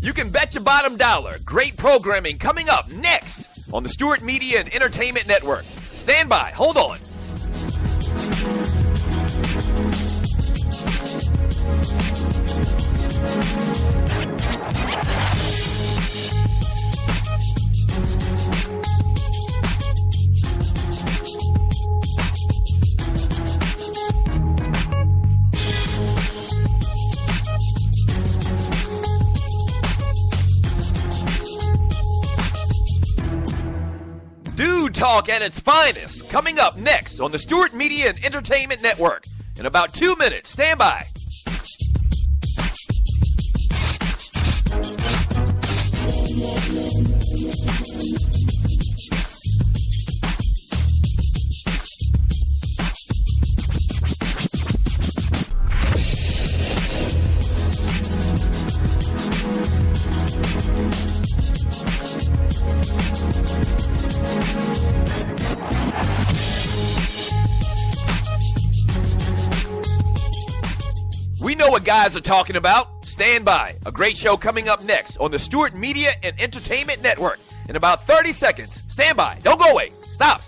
You can bet your bottom dollar. Great programming coming up next on the Stewart Media and Entertainment Network. Stand by. Hold on. Talk at its finest, coming up next on the Stewart Media and Entertainment Network. In about 2 minutes, stand by. We know what guys are talking about. Stand by. A great show coming up next on the Stewart Media and Entertainment Network. In about 30 seconds. Stand by. Don't go away. Stop.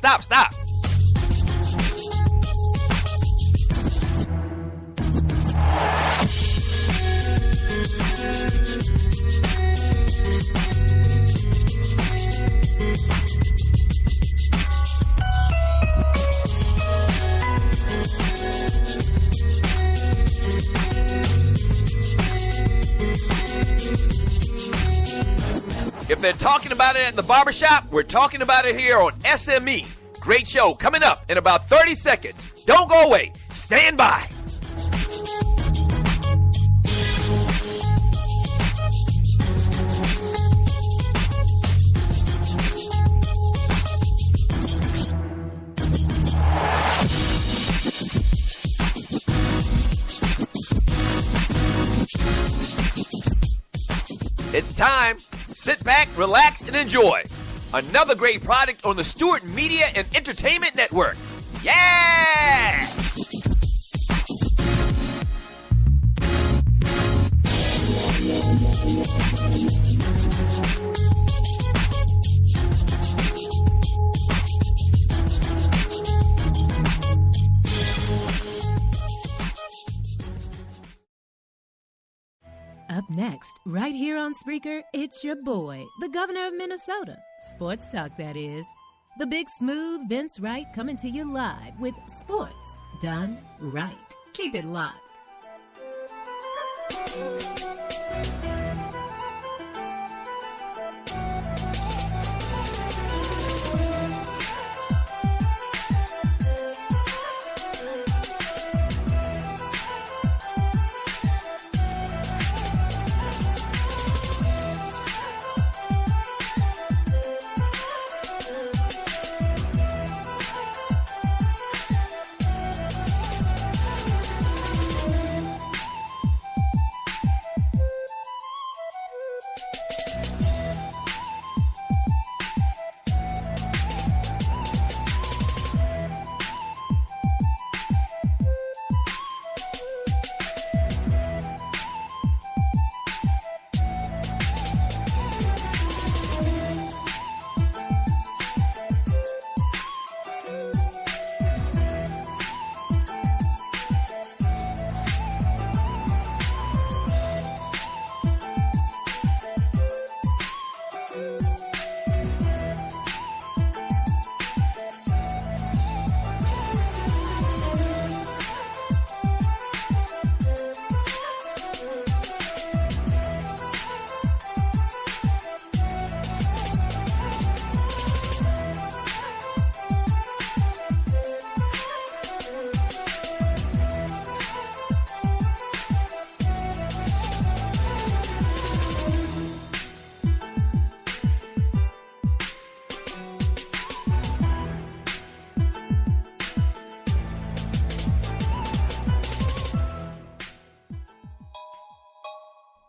If they're talking about it at the barbershop, we're talking about it here on SME. Great show coming up in about 30 seconds. Don't go away. Stand by. It's time. Sit back, relax, and enjoy. Another great product on the Stewart Media and Entertainment Network. Yeah! Up next, right here on Spreaker, it's your boy, the governor of Minnesota. Sports talk, that is. The big smooth Vince Wright coming to you live with sports done right. Keep it locked.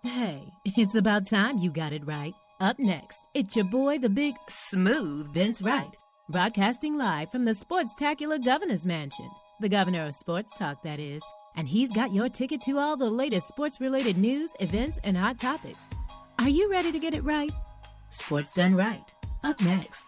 Hey, it's about time you got it right. Up next, it's your boy, the big smooth Vince Wright, broadcasting live from the Sports-tacular Governor's Mansion. The governor of sports talk, that is. And he's got your ticket to all the latest sports-related news, events, and hot topics. Are you ready to get it right? Sports Done Right. Up next.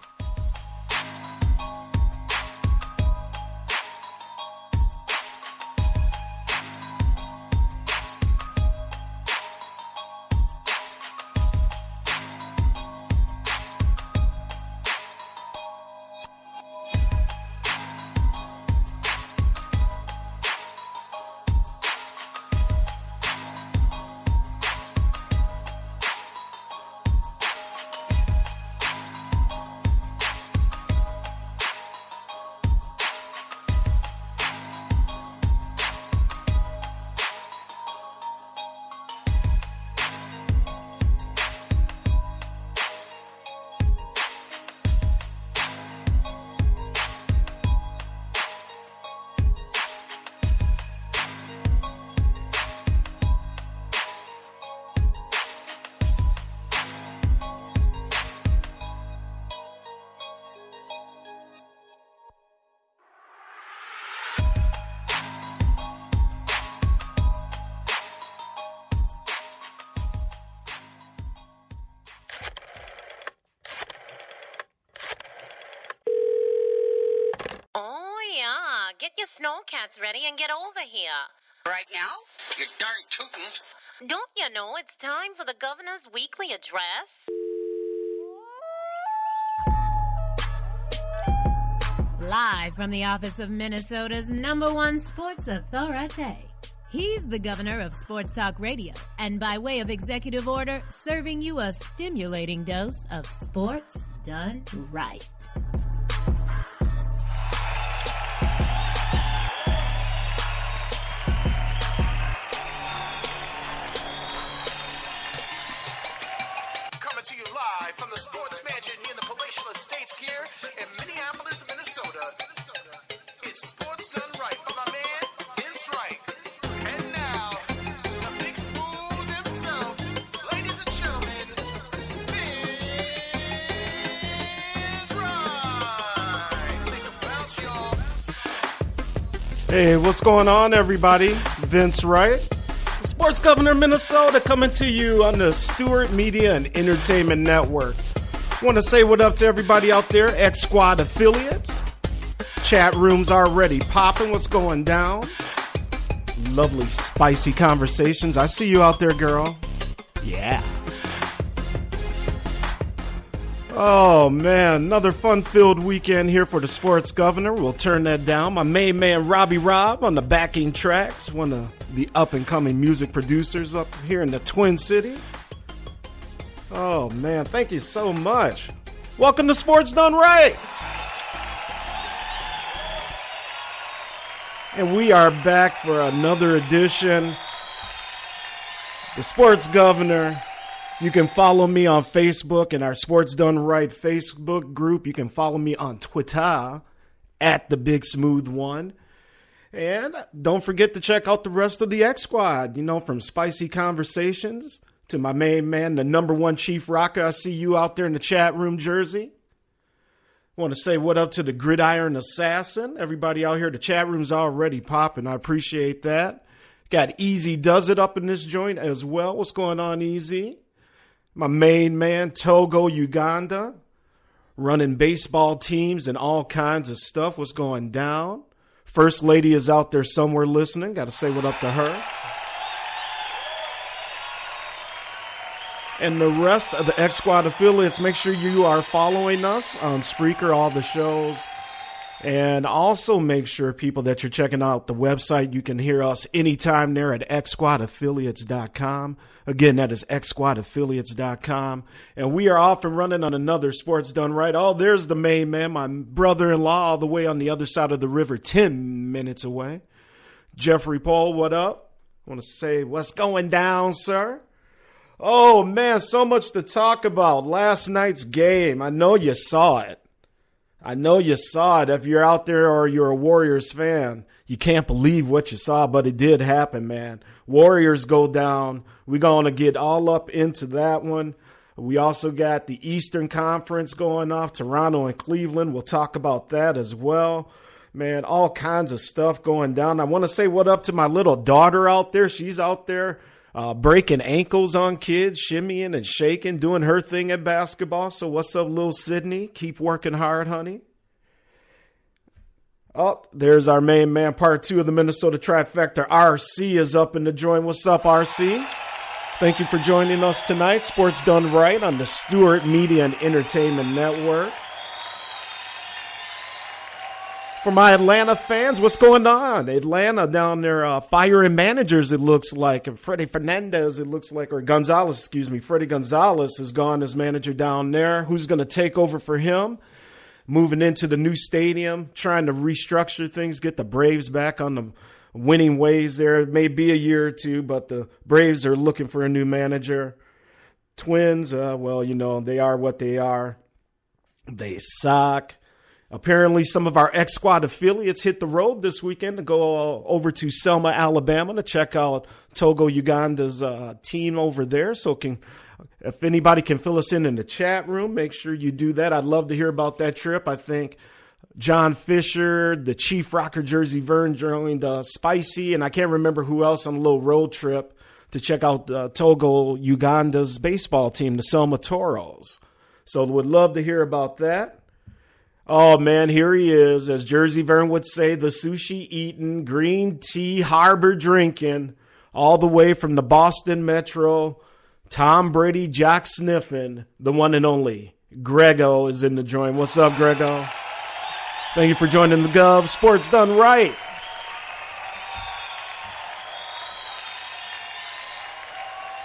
Get your snowcats ready and get over here. Right now? You darn tootin'. Don't you know it's time for the governor's weekly address? Live from the office of Minnesota's #1 sports authority. He's the governor of Sports Talk Radio, and by way of executive order, serving you a stimulating dose of sports done right. Coming to you live from the Sports Mansion in the Palatial Estates here in Minneapolis, Minnesota. It's Sports Done Right by my man, Vince Wright. And now, the big smooth himself, ladies and gentlemen, Vince Wright. Think about y'all. Hey, what's going on, everybody? Vince Wright, Sports Governor Minnesota, coming to you on the Stewart Media and Entertainment Network. Want to say what up to everybody out there, X Squad affiliates. Chat rooms already popping. What's going down? Lovely, spicy conversations. I see you out there, girl. Yeah. Oh, man, another fun-filled weekend here for the Sports Governor. We'll turn that down. My main man, Robbie Rob, on the backing tracks, one of the up-and-coming music producers up here in the Twin Cities. Oh, man, thank you so much. Welcome to Sports Done Right. And we are back for another edition. The Sports Governor. You can follow me on Facebook in our Sports Done Right Facebook group. You can follow me on Twitter at the Big Smooth One. And don't forget to check out the rest of the X Squad, from spicy conversations to my main man, the #1 Cheif Rocka. I see you out there in the chat room, Jersey. Want to say what up to the Gridiron Assassin. Everybody out here, the chat room's already popping. I appreciate that. Got Easy Does It up in this joint as well. What's going on, Easy? My main man, Togo, Uganda, running baseball teams and all kinds of stuff. What's going down? First Lady is out there somewhere listening. Got to say what up to her. And the rest of the X Squad affiliates, make sure you are following us on Spreaker, all the shows. And also make sure, people, that you're checking out the website. You can hear us anytime there at xsquadaffiliates.com. Again, that is xsquadaffiliates.com. And we are off and running on another Sports Done Right. Oh, there's the main man, my brother-in-law, all the way on the other side of the river, 10 minutes away. Jeffrey Paul, what up? I want to say, what's going down, sir? Oh, man, so much to talk about. Last night's game. I know you saw it. If you're out there or you're a Warriors fan, you can't believe what you saw, but it did happen, man. Warriors go down. We're going to get all up into that one. We also got the Eastern Conference going off, Toronto and Cleveland. We'll talk about that as well. Man, all kinds of stuff going down. I want to say what up to my little daughter out there. She's out there breaking ankles on kids, shimmying and shaking, doing her thing at basketball. So what's up, little Sydney? Keep working hard, honey. Oh, there's our main man, part 2 of the Minnesota Trifecta. RC is up in the joint. What's up, RC? Thank you for joining us tonight. Sports Done Right on the Stewart Media and Entertainment Network. For my Atlanta fans, what's going on? Atlanta down there firing managers, it looks like. And Freddie Fernandez, it looks like, or Gonzalez, excuse me. Freddie Gonzalez is gone as manager down there. Who's going to take over for him? Moving into the new stadium, trying to restructure things, get the Braves back on the winning ways there. It may be a year or two, but the Braves are looking for a new manager. Twins, well, you know, they are what they are. They suck. Apparently, some of our X-Squad affiliates hit the road this weekend to go over to Selma, Alabama to check out Togo Uganda's team over there. So if anybody can fill us in the chat room, make sure you do that. I'd love to hear about that trip. I think John Fisher, the Cheif Rocka Jersey Vern joined Spicy, and I can't remember who else on a little road trip to check out Togo Uganda's baseball team, the Selma Toros. So would love to hear about that. Oh, man, here he is. As Jersey Vern would say, the sushi eating, green tea harbor drinking, all the way from the Boston Metro, Tom Brady, Jock sniffing, the one and only Grego is in the joint. What's up, Grego? Thank you for joining the Gov. Sports Done Right.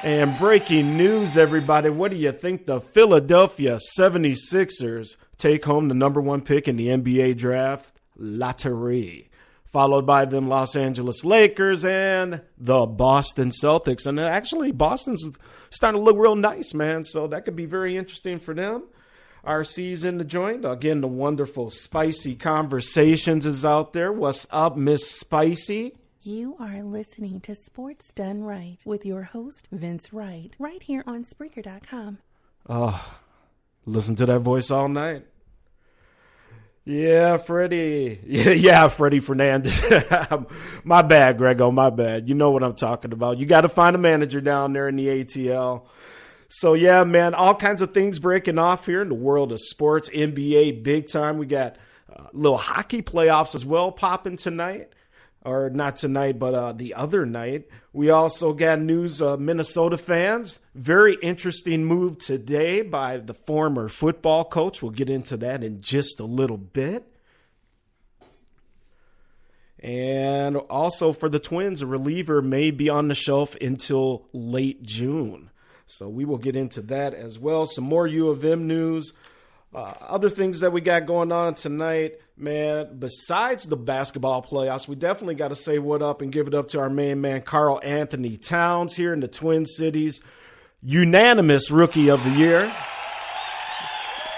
And breaking news, everybody. What do you think? The Philadelphia 76ers take home the number 1 pick in the NBA draft lottery, followed by them Los Angeles Lakers and the Boston Celtics. And actually, Boston's starting to look real nice, man. So that could be very interesting for them. RC's in the joint. Again, the wonderful Spicy Conversations is out there. What's up, Miss Spicy? You are listening to Sports Done Right with your host, Vince Wright, right here on Spreaker.com. Oh, listen to that voice all night. Yeah, Freddie. Yeah, Freddie Fernandez. My bad, Grego, my bad. You know what I'm talking about. You got to find a manager down there in the ATL. So, yeah, man, all kinds of things breaking off here in the world of sports. NBA, big time. We got little hockey playoffs as well popping tonight. Or not tonight, but the other night. We also got news, Minnesota fans. Very interesting move today by the former football coach. We'll get into that in just a little bit. And also for the Twins, a reliever may be on the shelf until late June. So we will get into that as well. Some more U of M news. Other things that we got going on tonight, man, besides the basketball playoffs, we definitely got to say what up and give it up to our main man, Karl Anthony Towns here in the Twin Cities. Unanimous Rookie of the Year.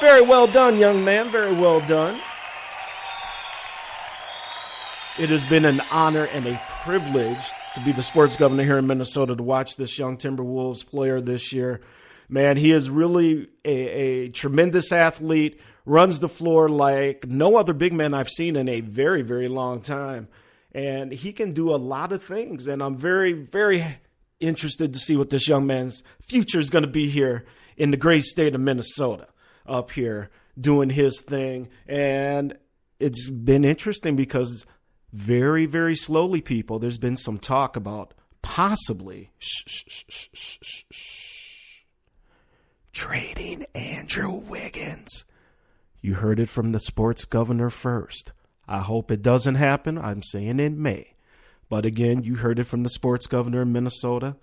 Very well done, young man. Very well done. It has been an honor and a privilege to be the sports governor here in Minnesota to watch this young Timberwolves player this year. Man, he is really a tremendous athlete, runs the floor like no other big man I've seen in a very, very long time. And he can do a lot of things. And I'm very, very interested to see what this young man's future is going to be here in the great state of Minnesota, up here doing his thing. And it's been interesting because very, very slowly, people, there's been some talk about possibly trading Andrew Wiggins. You heard it from the sports governor first. I hope it doesn't happen. I'm saying it may. But again, you heard it from the sports governor in Minnesota.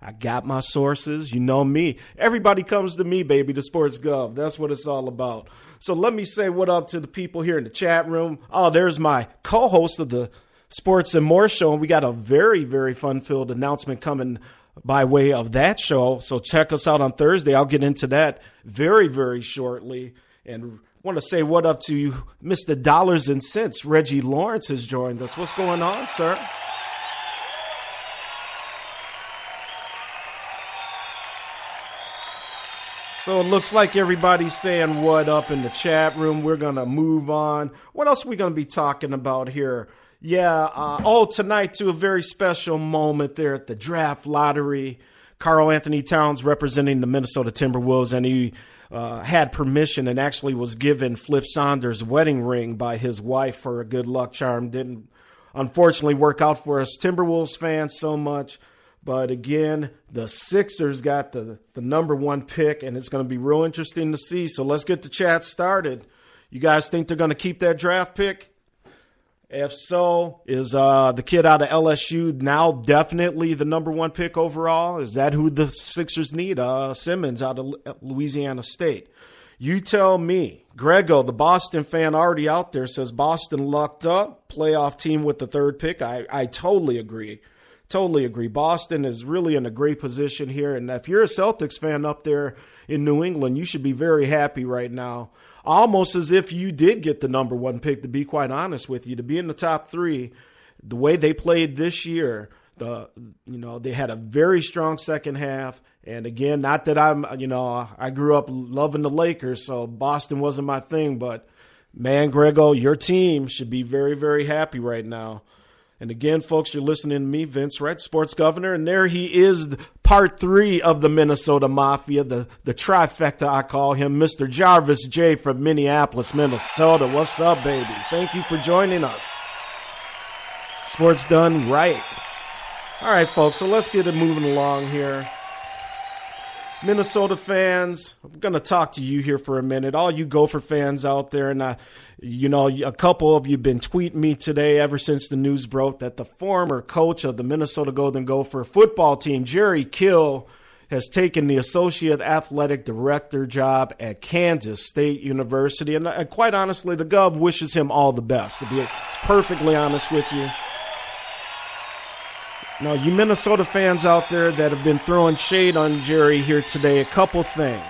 I got my sources. You know me. Everybody comes to me, baby, the sports gov. That's what it's all about. So let me say what up to the people here in the chat room. Oh, there's my co-host of the Sports and More show. And we got a very, very fun-filled announcement coming by way of that show. So check us out on Thursday. I'll get into that very, very shortly. And want to say what up to you, Mr. Dollars and Cents. Reggie Lawrence has joined us. What's going on, sir? So it looks like everybody's saying what up in the chat room. We're going to move on. What else are we going to be talking about here? Yeah. Tonight, too, a very special moment there at the draft lottery. Karl Anthony Towns representing the Minnesota Timberwolves, and he had permission and actually was given Flip Saunders' wedding ring by his wife for a good luck charm. Didn't, unfortunately, work out for us Timberwolves fans so much. But again, the Sixers got the number 1 pick, and it's going to be real interesting to see. So let's get the chat started. You guys think they're going to keep that draft pick? If so, is the kid out of LSU now definitely the number 1 pick overall? Is that who the Sixers need? Simmons out of Louisiana State. You tell me. Grego, the Boston fan already out there, says Boston lucked up, playoff team with the 3rd pick. I totally agree. Totally agree. Boston is really in a great position here. And if you're a Celtics fan up there in New England, you should be very happy right now. Almost as if you did get the number 1 pick, to be quite honest with you, to be in the top 3. The way they played this year, they had a very strong second half. And again, not that I grew up loving the Lakers, so Boston wasn't my thing. But man, Grego, your team should be very, very happy right now. And again, folks, you're listening to me, Vince Wright, sports governor, and there he is, part 3 of the Minnesota Mafia, the trifecta I call him, Mr. Jarvis J. from Minneapolis, Minnesota. What's up, baby? Thank you for joining us. Sports done right. All right, folks, so let's get it moving along here. Minnesota fans, I'm going to talk to you here for a minute. All you Gopher fans out there, and a couple of you have been tweeting me today ever since the news broke that the former coach of the Minnesota Golden Gopher football team, Jerry Kill, has taken the associate athletic director job at Kansas State University. And quite honestly, the Gov wishes him all the best, to be perfectly honest with you. Now, you Minnesota fans out there that have been throwing shade on Jerry here today, a couple things.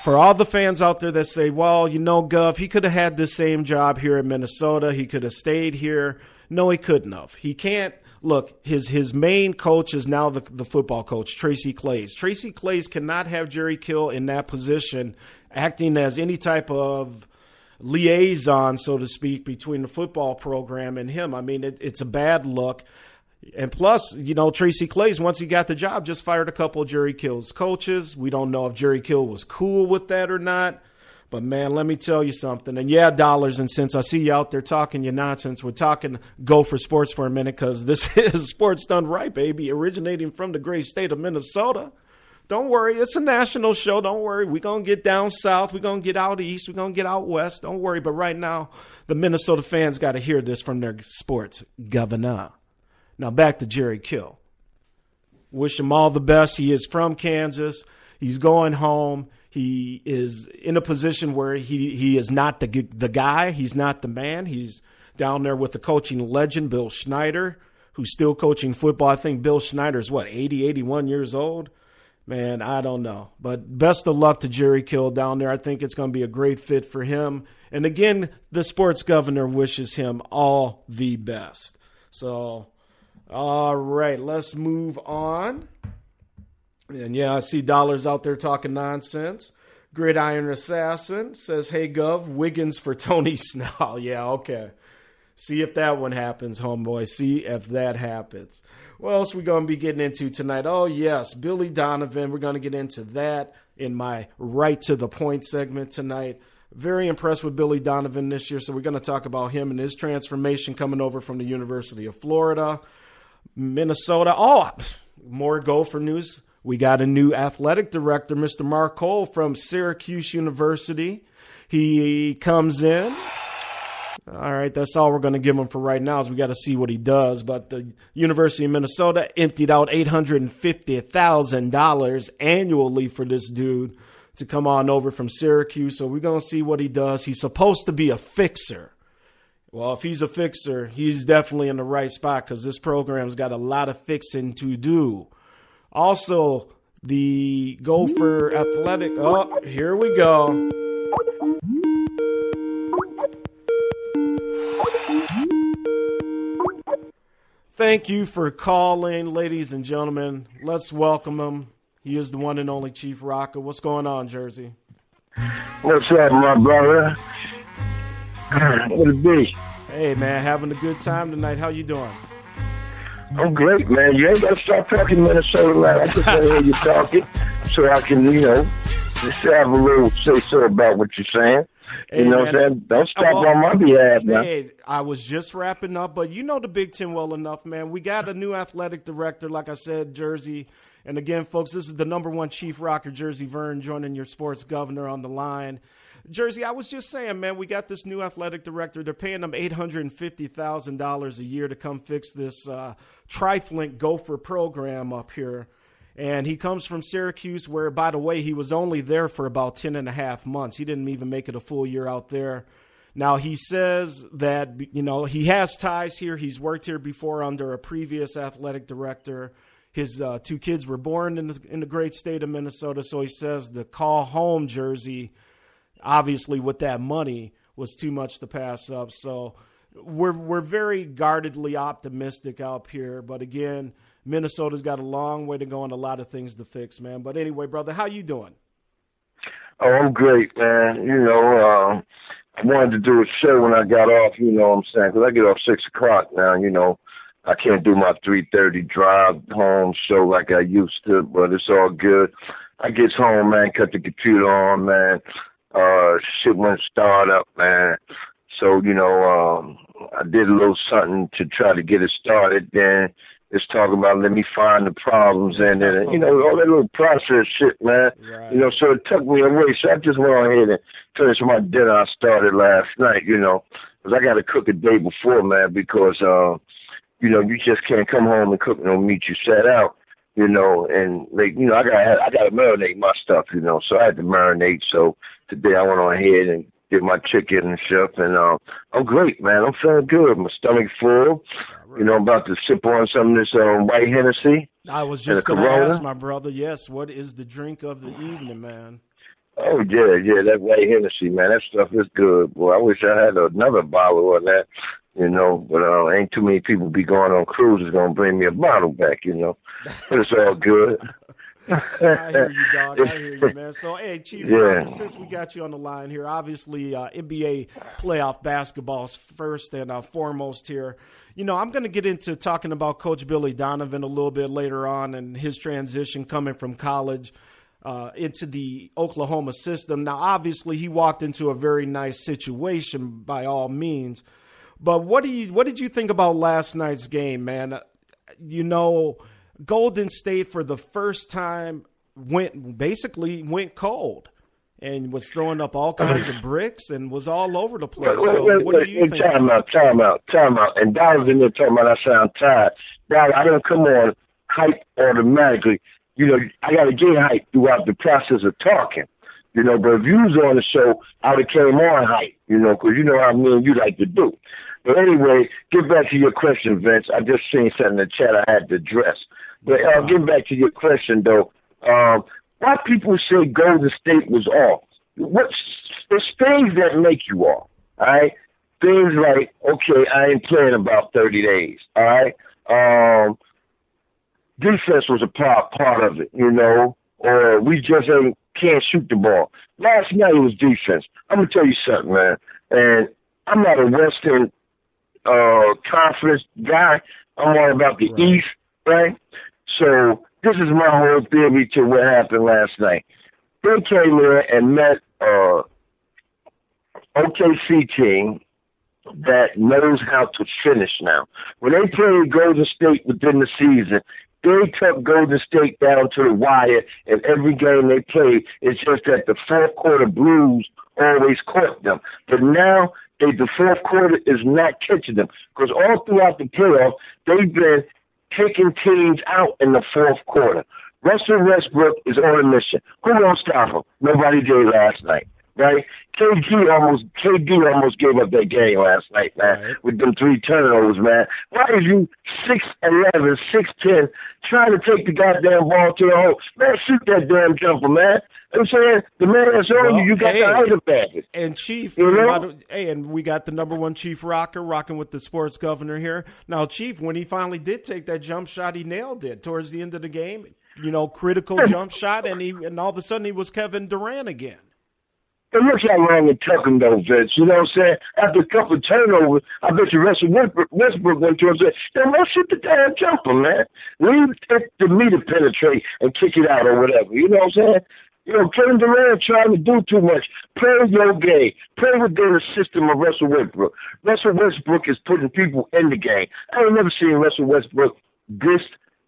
For all the fans out there that say, well, Gov, he could have had the same job here in Minnesota. He could have stayed here. No, he couldn't have. He can't. Look, his main coach is now the football coach, Tracy Claeys. Tracy Claeys cannot have Jerry Kill in that position, acting as any type of liaison, so to speak, between the football program and him. I mean, it's a bad look. And plus, Tracy Claeys, once he got the job, just fired a couple of Jerry Kill's coaches. We don't know if Jerry Kill was cool with that or not. But, man, let me tell you something. And, yeah, dollars and cents. I see you out there talking your nonsense. We're talking Gopher sports for a minute because this is Sports Done Right, baby, originating from the great state of Minnesota. Don't worry. It's a national show. Don't worry. We're going to get down south. We're going to get out east. We're going to get out west. Don't worry. But right now, the Minnesota fans got to hear this from their sports governor. Now back to Jerry Kill. Wish him all the best. He is from Kansas. He's going home. He is in a position where he is not the guy. He's not the man. He's down there with the coaching legend, Bill Schneider, who's still coaching football. I think Bill Schneider's, 80, 81 years old? Man, I don't know. But best of luck to Jerry Kill down there. I think it's going to be a great fit for him. And again, the sports governor wishes him all the best. So, all right, let's move on. And yeah, I see dollars out there talking nonsense. Gridiron Assassin says, hey, Gov, Wiggins for Tony Snell. Yeah, okay. See if that one happens, homeboy. See if that happens. What else are we going to be getting into tonight? Oh, yes, Billy Donovan. We're going to get into that in my right to the point segment tonight. Very impressed with Billy Donovan this year, so we're going to talk about him and his transformation coming over from the University of Florida. Minnesota. Oh, more Gopher news. We got a new athletic director, Mr. Mark Cole from Syracuse University. He comes in. All right, that's all we're going to give him for right now is we got to see what he does. But the University of Minnesota emptied out $850,000 annually for this dude to come on over from Syracuse. So we're going to see what he does. He's supposed to be a fixer. Well, if he's a fixer, he's definitely in the right spot because this program's got a lot of fixing to do. Also, the Gopher Athletic. Oh, here we go. Thank you for calling, ladies and gentlemen. Let's welcome him. He is the one and only Cheif Rocka. What's going on, Jersey? What's up, my brother? What it be? Hey, man, having a good time tonight. How you doing? I'm great, man. You ain't got to start talking Minnesota, man. I just want to hear you talking so I can, just have a little say-so about what you're saying. Hey, you know what I'm saying? Don't stop on my behalf, man. Hey, I was just wrapping up, but you know the Big Ten well enough, man. We got a new athletic director, like I said, Jersey. And again, folks, this is the number one Cheif Rocka, Jersey Vern, joining your sports governor on the line. Jersey, I was just saying, man, we got this new athletic director. They're paying them $850,000 a year to come fix this trifling Gopher program up here. And he comes from Syracuse, where, by the way, he was only there for about 10 and a half months. He didn't even make it a full year out there. Now, he says that, he has ties here. He's worked here before under a previous athletic director. His two kids were born in the great state of Minnesota. So he says the call home jersey, obviously with that money, was too much to pass up. So we're very guardedly optimistic up here. But again, Minnesota's got a long way to go and a lot of things to fix, man. But anyway, brother, how you doing? Oh, I'm great, man. I wanted to do a show when I got off, you know what I'm saying, because I get off 6 o'clock now, I can't do my 3:30 drive home show like I used to, but it's all good. I get home, man, cut the computer on, man. Shit went start up, man. So, I did a little something to try to get it started. Then it's talking about let me find the problems and then, all that little process shit, man. Right. So it took me away. So I just went on ahead and finished my dinner I started last night, because I got to cook a day before, man, because, you just can't come home and cook no meat you set out, and I got to marinate my stuff, so I had to marinate. So today I went on ahead and did my chicken and stuff, and I'm great, man. I'm feeling good. My stomach full. I'm about to sip on some of this white Hennessy. I was just going to ask, my brother, yes, what is the drink of the evening, man? Oh, yeah, that white Hennessy, man. That stuff is good, boy. I wish I had another bottle of that, but ain't too many people be going on cruises going to bring me a bottle back, But it's all good. I hear you, dog. I hear you, man. So, hey, Cheif Rocka, since we got you on the line here, obviously NBA playoff basketball's first and foremost here. I'm going to get into talking about Coach Billy Donovan a little bit later on and his transition coming from college into the Oklahoma system. Now, obviously, he walked into a very nice situation by all means. But what did you think about last night's game, man? Golden State for the first time went cold and was throwing up all kinds of bricks and was all over the place. What do you think? Time out. And Don's in there talking about I sound tired. Don, I don't come on hype automatically. I got to get hype throughout the process of talking. But if you was on the show, I would have came on hype, because you know how me and you like to do. But anyway, get back to your question, Vince. I just seen something in the chat I had to address. But getting back to your question, though, why people say Golden State was off? It's things that make you off, all right? Things like, okay, I ain't playing about 30 days, all right? Defense was a part of it, or we just can't shoot the ball. Last night it was defense. I'm going to tell you something, man, and I'm not a Western Conference guy. I'm all about the East, right? So this is my whole theory to what happened last night. They came in and met OKC team that knows how to finish now. When they played Golden State within the season, they took Golden State down to the wire in every game they played. It's just that the fourth quarter blues always caught them. But now the fourth quarter is not catching them because all throughout the playoff, they've been taking teams out in the fourth quarter. Russell Westbrook is on a mission. Who won't stop him? Nobody did last night, right? KD almost gave up that game last night, man, with them 3 turnovers, man. Why are you 6'11", 6'10", trying to take the goddamn ball to the hole? Man, shoot that damn jumper, man. I'm saying the man that's on you got the height advantage. And Cheif, and we got the number one Cheif Rocka rocking with the sports governor here. Now, Cheif, when he finally did take that jump shot, he nailed it towards the end of the game. Critical jump shot, and all of a sudden he was Kevin Durant again. But look how long it took him, though, Vince. You know what I'm saying? After a couple of turnovers, I bet you Russell Westbrook went to him and said, "Then let's shoot the damn jumper, man. Leave it to me to penetrate and kick it out or whatever." You know what I'm saying? You know, Kevin Durant trying to do too much. Play your game. Play within the system of Russell Westbrook. Russell Westbrook is putting people in the game. I have never seen Russell Westbrook this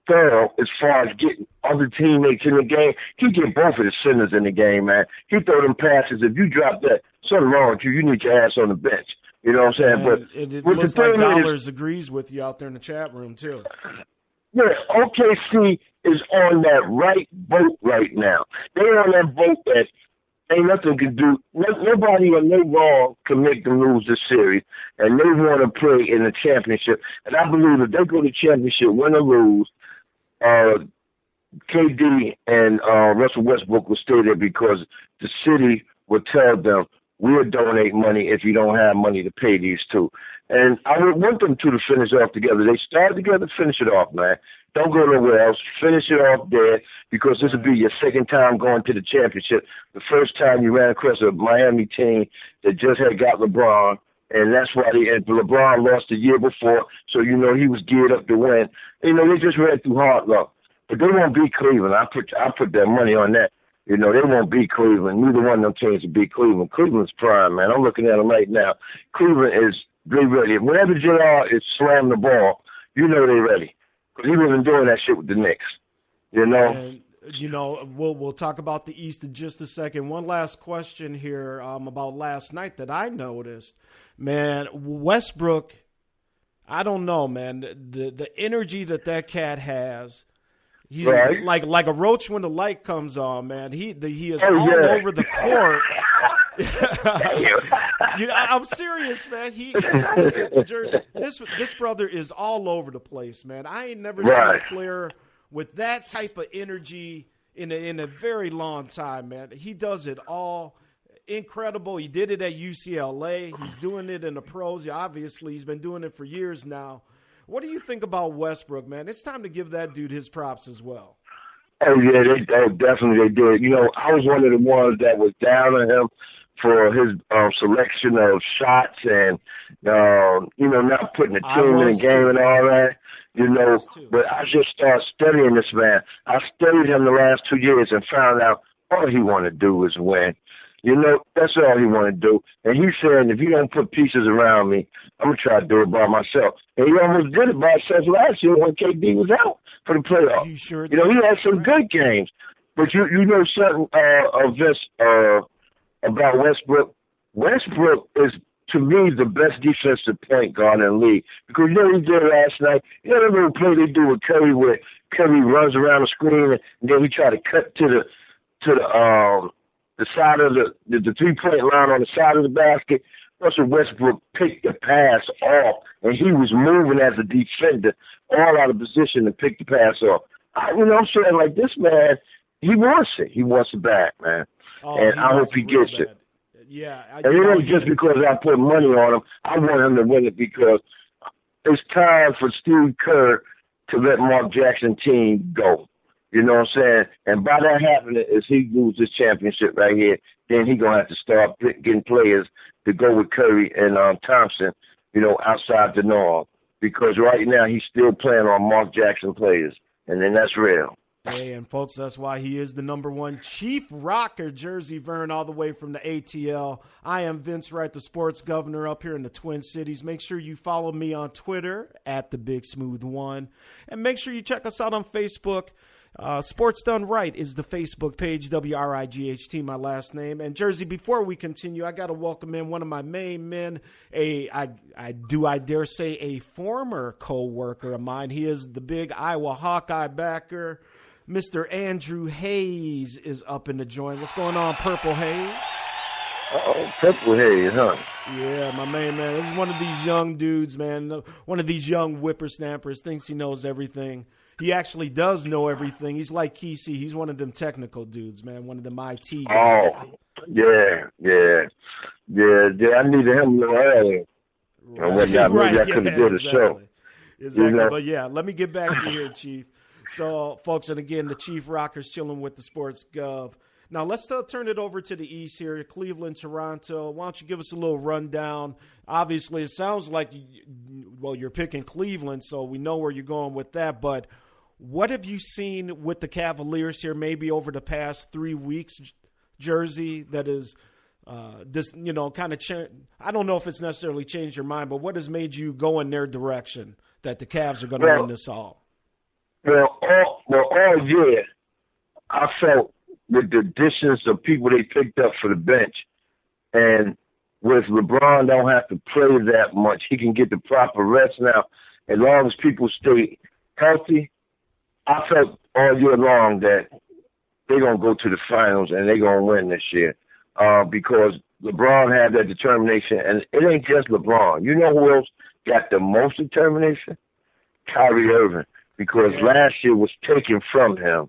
thorough as far as getting other teammates in the game. He get both of the centers in the game, man. He throw them passes. If you drop that, something wrong with you. You need your ass on the bench. You know what I'm saying? But it looks like Dollars agrees with you out there in the chat room, too. Yeah, OKC is on that right boat right now. They're on that boat that ain't nothing can do. Nobody or no wrong can make them lose this series, and they want to play in the championship. And I believe if they go to the championship, win or lose, KD and Russell Westbrook will stay there because the city will tell them, we'll donate money if you don't have money to pay these two. And I would want them two to finish off together. They start together, finish it off, man. Don't go nowhere else. Finish it off there because this will be your second time going to the championship. The first time you ran across a Miami team that just had got LeBron, and that's why LeBron lost the year before, so you know he was geared up to win. You know, they just ran through hard luck. But they won't beat Cleveland. I put that money on that. You know, they won't beat Cleveland. Neither one of them teams will beat Cleveland. Cleveland's prime, man. I'm looking at them right now. Cleveland is ready. Whenever JR is slamming the ball, you know they're ready. Because he wasn't doing that shit with the Knicks. You know? And, you know, we'll talk about the East in just a second. One last question here about last night that I noticed. Man, Westbrook, I don't know, man. The energy that cat has. He's right. like a roach when the light comes on, man. He is all over the court. You know, I'm serious, man. Jersey. This brother is all over the place, man. I ain't never seen a player with that type of energy in a very long time, man. He does it all. Incredible. He did it at UCLA. He's doing it in the pros. Obviously, he's been doing it for years now. What do you think about Westbrook, man? It's time to give that dude his props as well. Oh, yeah, definitely they did. You know, I was one of the ones that was down on him for his selection of shots and, you know, not putting the team in the game and all that, you know. But I just started studying this man. I studied him the last 2 years and found out all he wanted to do is win. You know, that's all he wanted to do. And he's saying, if you don't put pieces around me, I'm going to try to do it by myself. And he almost did it by himself last year when KD was out for the playoffs. You sure did. You know, he had some good games. But you know something of this about Westbrook? Westbrook is, to me, the best defensive point guard in the league. Because you know what he did last night? You know that little play they do with Curry where Curry runs around the screen and then he try to cut to the side of the three-point line on the side of the basket. Russell Westbrook picked the pass off, and he was moving as a defender, all out of position to pick the pass off. You know, I'm saying, like, this man, he wants it. He wants it back, man. And I hope he gets it. Yeah. And it ain't just because I put money on him. I want him to win it because it's time for Steve Kerr to let Mark Jackson team go. You know what I'm saying? And by that happening, as he loses this championship right here, then he's going to have to start getting players to go with Curry and Thompson, you know, outside the norm. Because right now he's still playing on Mark Jackson players. And then that's real. Hey, and folks, that's why he is the number one Cheif Rocka, Jersey Vern, all the way from the ATL. I am Vince Wright, the sports governor up here in the Twin Cities. Make sure you follow me on Twitter at the Big Smooth One. And make sure you check us out on Facebook. Sports Done Right is the Facebook page, WRIGHT, my last name. And Jersey, before we continue, I got to welcome in one of my main men, I dare say a former co-worker of mine. He is the big Iowa Hawkeye backer. Mr. Andrew Hayes is up in the joint. What's going on, Purple Hayes? Oh, Purple Hayes, huh? Yeah, my main man. This is one of these young dudes, man. One of these young whippersnappers, thinks he knows everything. He actually does know everything. He's like Kesey. He's one of them technical dudes, man. One of them IT guys. Oh, yeah. I needed him a little earlier. Right. Maybe I could have did a show. Exactly. You know? But, yeah, let me get back to you here, Chief. So, folks, and again, the Cheif Rocka's chilling with the Sports Gov. Now, let's turn it over to the East here, Cleveland, Toronto. Why don't you give us a little rundown? Obviously, it sounds like, you're picking Cleveland, so we know where you're going with that. But what have you seen with the Cavaliers here maybe over the past 3 weeks, Jersey, that is kind of I don't know if it's necessarily changed your mind, but what has made you go in their direction that the Cavs are going to win this all? All year, I felt with the additions of people they picked up for the bench, and with LeBron don't have to play that much, he can get the proper rest now. As long as people stay healthy, I felt all year long that they're going to go to the finals and they're going to win this year because LeBron had that determination, and it ain't just LeBron. You know who else got the most determination? Kyrie Irving, because last year was taken from him.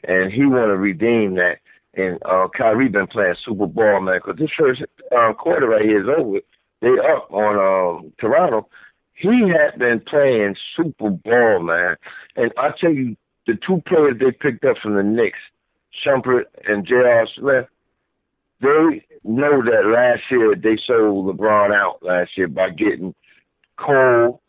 And he want to redeem that. And Kyrie been playing super ball, man, because this first quarter right here is over. They up on Toronto. He had been playing super ball, man. And I tell you, the two players they picked up from the Knicks, Shumpert and J.R. Smith, they know that last year they sold LeBron out last year by getting cold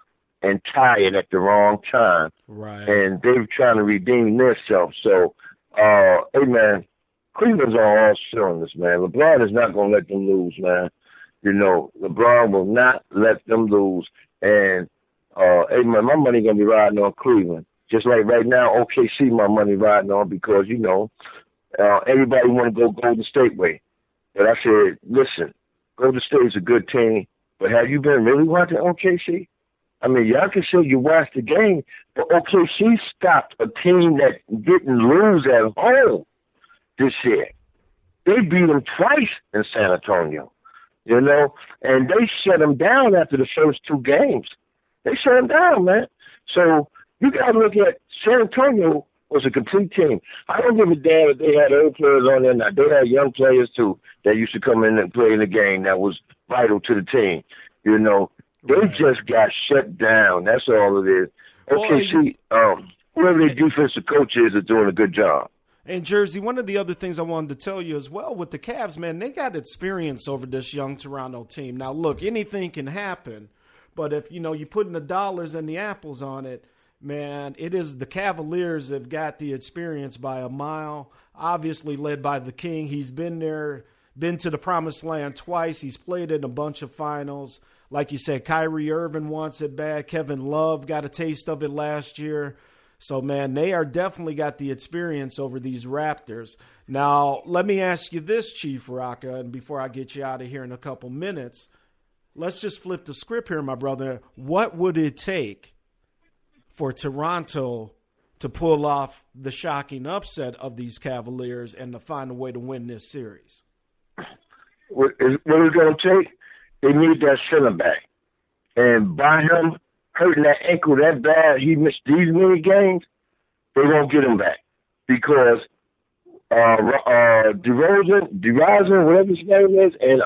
and tired at the wrong time. Right. And they're trying to redeem themselves. So, hey, man, Cleveland's on all cylinders, man. LeBron is not going to let them lose, man. You know, LeBron will not let them lose. And, hey, man, my money going to be riding on Cleveland. Just like right now, OKC, my money riding on because, you know, everybody want to go Golden State way. But I said, listen, Golden State's a good team, but have you been really watching OKC? I mean, y'all can say you watched the game, but OKC stopped a team that didn't lose at home this year. They beat them twice in San Antonio, you know, and they shut them down after the first two games. They shut them down, man. So you got to look at San Antonio was a complete team. I don't give a damn if they had other players on there. Now, they had young players, too, that used to come in and play in the game that was vital to the team, you know. They just got shut down. That's all it is. OKC, whoever their defensive coach is doing a good job. And, Jersey, one of the other things I wanted to tell you as well with the Cavs, man, they got experience over this young Toronto team. Now, look, anything can happen, but if, you know, you're putting the dollars and the apples on it, man, it is the Cavaliers have got the experience by a mile, obviously led by the King. He's been there, been to the promised land twice. He's played in a bunch of finals. Like you said, Kyrie Irving wants it bad. Kevin Love got a taste of it last year. So, man, they are definitely got the experience over these Raptors. Now, let me ask you this, Cheif Rocka, and before I get you out of here in a couple minutes, let's just flip the script here, my brother. What would it take for Toronto to pull off the shocking upset of these Cavaliers and to find a way to win this series? What it's going to take? They need that center back. And by him hurting that ankle that bad, he missed these many games, they won't get him back. Because DeRozan, whatever his name is, and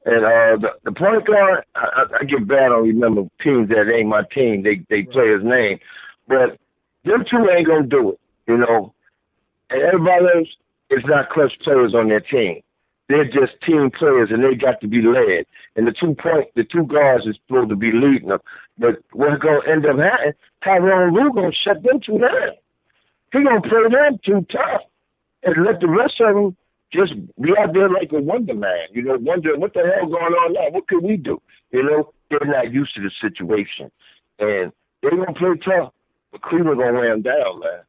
the point guard, I get bad, I don't remember teams that ain't my team. They play his name. But them two ain't going to do it, you know. And everybody else is not clutch players on their team. They're just team players, and they got to be led. And the two guards is supposed to be leading them. But what's going to end up happening, Tyronn Lue going to shut them two down. He going to play them too tough and let the rest of them just be out there like a wonder man, you know, wondering what the hell going on now? What can we do? You know, they're not used to the situation. And they're going to play tough, but Cleveland going to wear them down, man.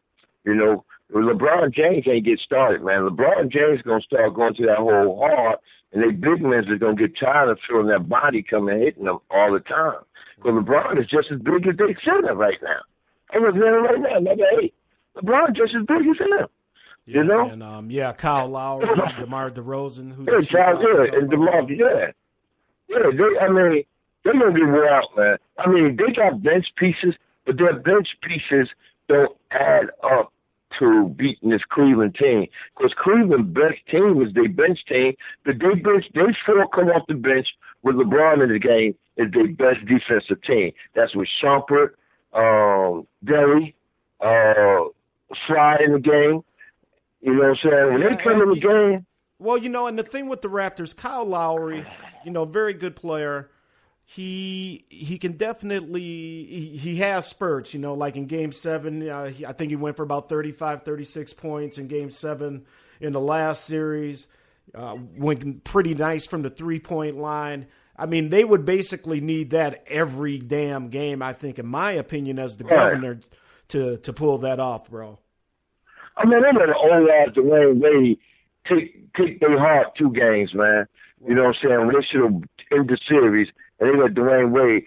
You know, LeBron James ain't get started, man. LeBron James going to start going to that hole hard, and they big men are going to get tired of feeling that body coming and hitting them all the time. Because LeBron is just as big as they center right now. I'm looking at him right now, number 8. LeBron just as big as him. You know? And, Kyle Lowry, DeMar DeRozan. And DeMar, yeah. Yeah, they're going to get wore out, man. I mean, they got bench pieces, but their bench pieces don't add up to beating this Cleveland team. Because Cleveland's best team is their bench team, but they four come off the bench with LeBron in the game is their best defensive team. That's with Shumpert, Derry, fly in the game. You know what I'm saying? When they come in the game. Well, and the thing with the Raptors, Kyle Lowry, very good player. He can definitely he has spurts, like in Game 7, I think he went for about 35, 36 points in Game 7 in the last series. Went pretty nice from the three-point line. I mean, they would basically need that every damn game, I think, in my opinion, as the governor to pull that off, bro. I mean, they let an old ass Dwayne Wade take their heart 2 games, man. You know what I'm saying? When they should have ended the series, and they let Dwayne Wade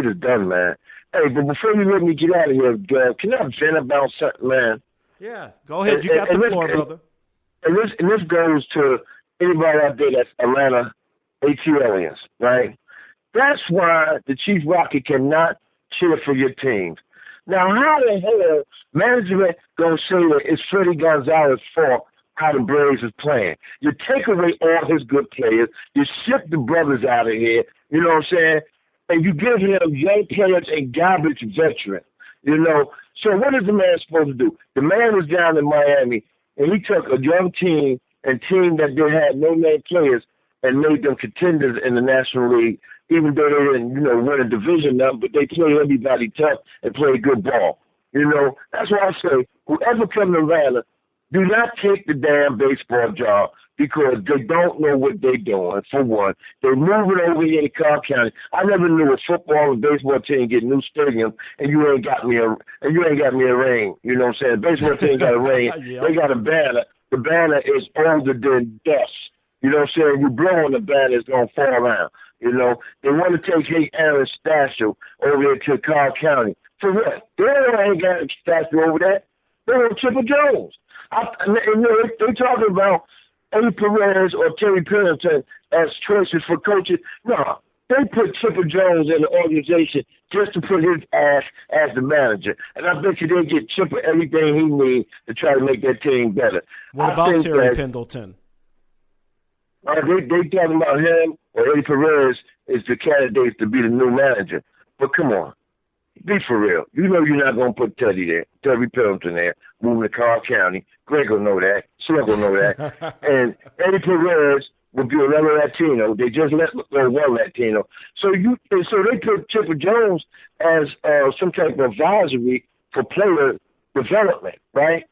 is done, man. Hey, but before you let me get out of here, can I vent about something, man? Yeah, go ahead. You got the floor, brother. And this goes to anybody out there that's Atlanta ATLians, right? That's why the Cheif Rocka cannot cheer for your teams. Now, how the hell management gonna say that it's Freddie Gonzalez's fault how the Braves is playing? You take away all his good players, you ship the brothers out of here, you know what I'm saying? And you give him young players and garbage veterans, So what is the man supposed to do? The man was down in Miami, and he took a young team and team that they had no-name players and made them contenders in the National League, even though they didn't, win a division now, but they played everybody tough and played good ball. That's why I say, whoever comes to Atlanta, do not take the damn baseball job because they don't know what they're doing, for one. They're moving over here to Cobb County. I never knew a football and baseball team get new stadium and you ain't got me a ring. You know what I'm saying? Baseball team got a ring. Yep. They got a banner. The banner is older than dust. You know what I'm saying? You blow on the banner, it's going to fall around. They want to take Aaron Stasio over there to Cobb County. For what? They ain't got a Stasio over there. They want Chipper Jones. They talking about Eddie Perez or Terry Pendleton as choices for coaches. No, they put Chipper Jones in the organization just to put his ass as the manager. And I bet you they get Chipper everything he needs to try to make that team better. What about Terry Pendleton? They talking about him or Eddie Perez is the candidates to be the new manager. But come on. Be for real. You're not going to put Terry Pendleton there, moving to Cobb County. Greg will know that. Slug will know that. And Eddie Perez will be another Latino. They just let go one Latino. So they put Chipper Jones as some type of advisory for player development, right?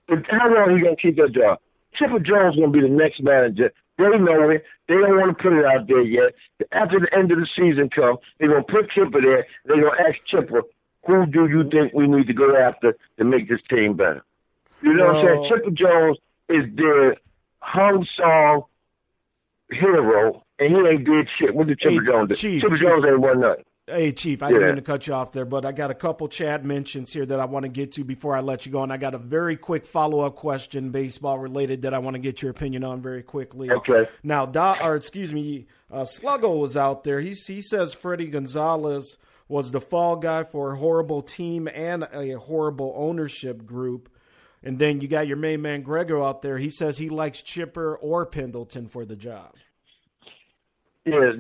But how long are you going to keep that job? Chipper Jones is going to be the next manager. They know it. They don't want to put it out there yet. After the end of the season comes, they're going to put Chipper there. They're going to ask Chipper, who do you think we need to go after to make this team better? You know what I'm saying? Chipper Jones is their hung song hero, and he ain't did shit. What did Chipper Jones do? Chipper Jones ain't won nothing. Hey, Chief, I didn't mean to cut you off there, but I got a couple chat mentions here that I want to get to before I let you go, and I got a very quick follow-up question, baseball-related, that I want to get your opinion on very quickly. Okay. Now, Sluggo was out there. He says Freddie Gonzalez was the fall guy for a horrible team and a horrible ownership group. And then you got your main man, Gregor, out there. He says he likes Chipper or Pendleton for the job. Yeah,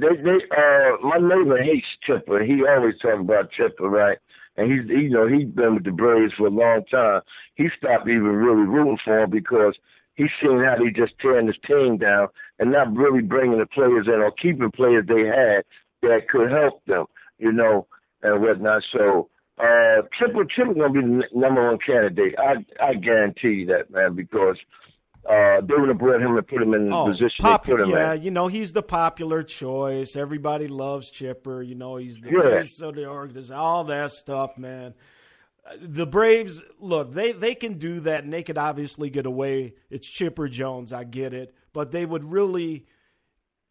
my neighbor hates Chipper. He always talks about Chipper, right? And he's been with the Braves for a long time. He stopped even really rooting for him because he's seen how they just tearing his team down and not really bringing the players in or keeping players they had that could help them, and whatnot. So Chipper's gonna be the number one candidate. I guarantee you that, man, because they would have brought him and put him in the position they put him in. Yeah, he's the popular choice. Everybody loves Chipper. He's the face of the organization, all that stuff, man. The Braves, look, they can do that, and they could obviously get away. It's Chipper Jones, I get it. But they really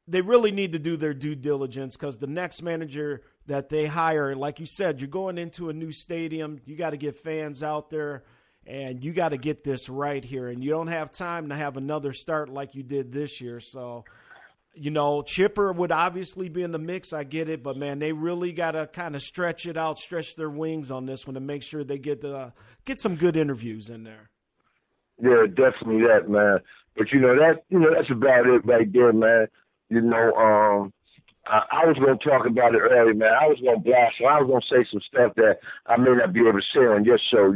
need to do their due diligence because the next manager that they hire, like you said, you're going into a new stadium. You got to get fans out there. And you got to get this right here. And you don't have time to have another start like you did this year. So, Chipper would obviously be in the mix. I get it. But, man, they really got to kind of stretch it out, stretch their wings on this one to make sure they get some good interviews in there. Yeah, definitely that, man. But, that's about it right there, man. I was going to talk about it earlier, man. I was going to blast. So I was going to say some stuff that I may not be able to say on your show.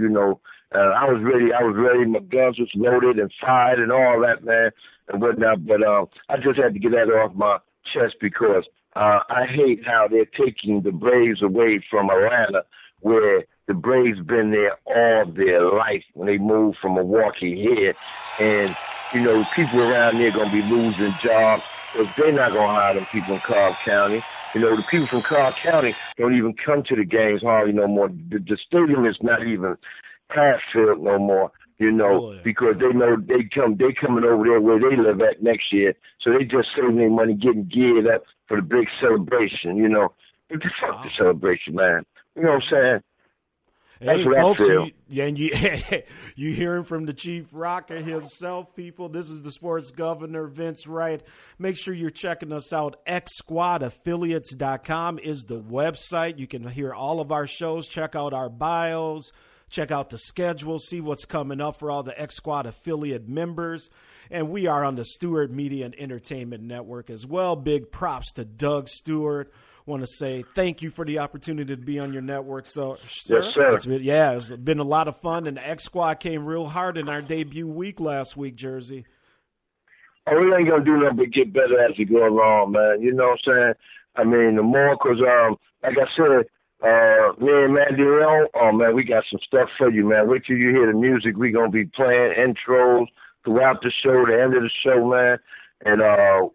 I was ready. My guns was loaded and fired and all that, man, and whatnot. But I just had to get that off my chest because I hate how they're taking the Braves away from Atlanta, where the Braves been there all their life when they moved from Milwaukee here. And, people around there going to be losing jobs because they're not going to hire them people in Cobb County. The people from Cobb County don't even come to the games hardly no more. The stadium is not even half filled no more, because they know they coming over there where they live at next year. So they just saving their money, getting geared up for the big celebration, But fuck the celebration, man. You know what I'm saying? Hey, folks, you hearing from the Cheif Rocka himself, people. This is the sports governor, Vince Wright. Make sure you're checking us out. XSquadAffiliates.com is the website. You can hear all of our shows, check out our bios, check out the schedule, see what's coming up for all the X Squad affiliate members. And we are on the Stewart Media and Entertainment Network as well. Big props to Doug Stewart. Want to say thank you for the opportunity to be on your network. So, sir, yes, sir. It's been a lot of fun, and the X Squad came real hard in our debut week last week, Jersey. Oh, we ain't gonna do nothing but get better as we go along, man. You know what I'm saying? I mean, the more, cause like I said, me and ManDeLeon, oh man, we got some stuff for you, man. Wait till you hear the music. We gonna be playing intros throughout the show, the end of the show, man. And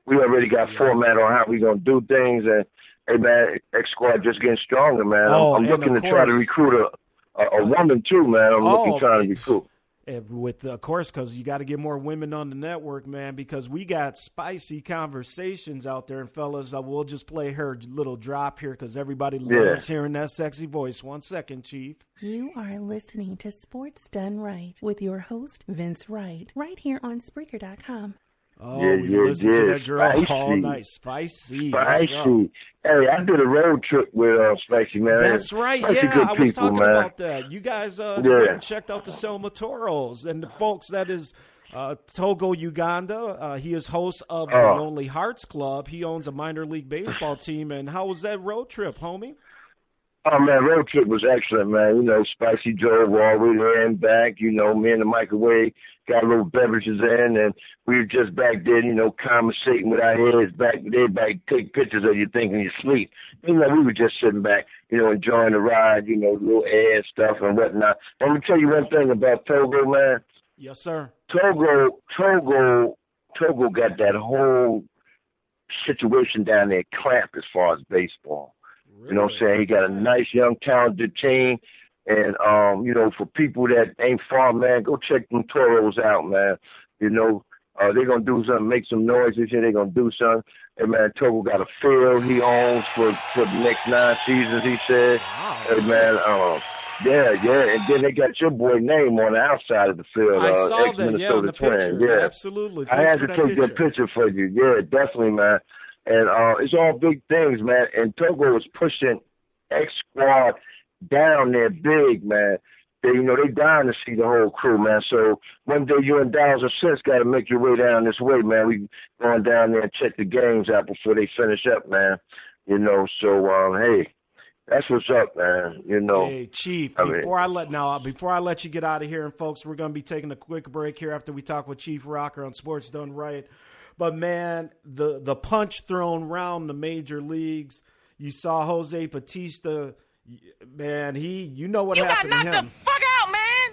we already got format on how we gonna do things. And hey, man, X Squad just getting stronger, man. I'm looking to try to recruit a woman too, man. I'm trying to recruit. Of course, because you got to get more women on the network, man, because we got spicy conversations out there. And, fellas, we'll just play her little drop here because everybody loves hearing that sexy voice. 1 second, Chief. You are listening to Sports Done Right with your host, Vince Wright, right here on Spreaker.com. Oh, we listen to that girl all night. Spicy. Hey, I did a road trip with Spicy, man. That's right. I was talking about that. You guys went and checked out the Selma Toros. And the folks, that is Togo, Uganda. He is host of the Lonely Hearts Club. He owns a minor league baseball team. And how was that road trip, homie? Oh, man, road trip was excellent, man. Spicy drove all the way there and back. Me in the microwave got a little beverages in, and we were just back there, conversating with our heads back. Everybody take pictures of you thinking you sleep. We were just sitting back, enjoying the ride, little air stuff and whatnot. Let me tell you one thing about Togo, man. Yes, sir. Togo got that whole situation down there clamped as far as baseball. Really? You know what I'm saying? He got a nice, young, talented team. And, for people that ain't far, man, go check them Toros out, man. They're going to do something, make some noise this year. They're going to do something. Hey, man, Togo got a field he owns for the next 9 seasons, he said. Wow. Hey, man, yeah. And then they got your boy name on the outside of the field. I saw that, on the picture. Yeah, absolutely. Thanks I had to take that picture for you. Yeah, definitely, man. And it's all big things, man. And Togo is pushing X Squad down there big, man. They dying to see the whole crew, man. So one day you and Dollars and Cents got to make your way down this way, man. We going down there and check the games out before they finish up, man. So hey, that's what's up, man. Hey, Chief. Before I let you get out of here, and folks, we're gonna be taking a quick break here after we talk with Cheif Rocka on Sports Done Right. But, man, the punch thrown around the major leagues, you saw Jose Bautista, man, you know what happened to him. You got knocked the fuck out, man!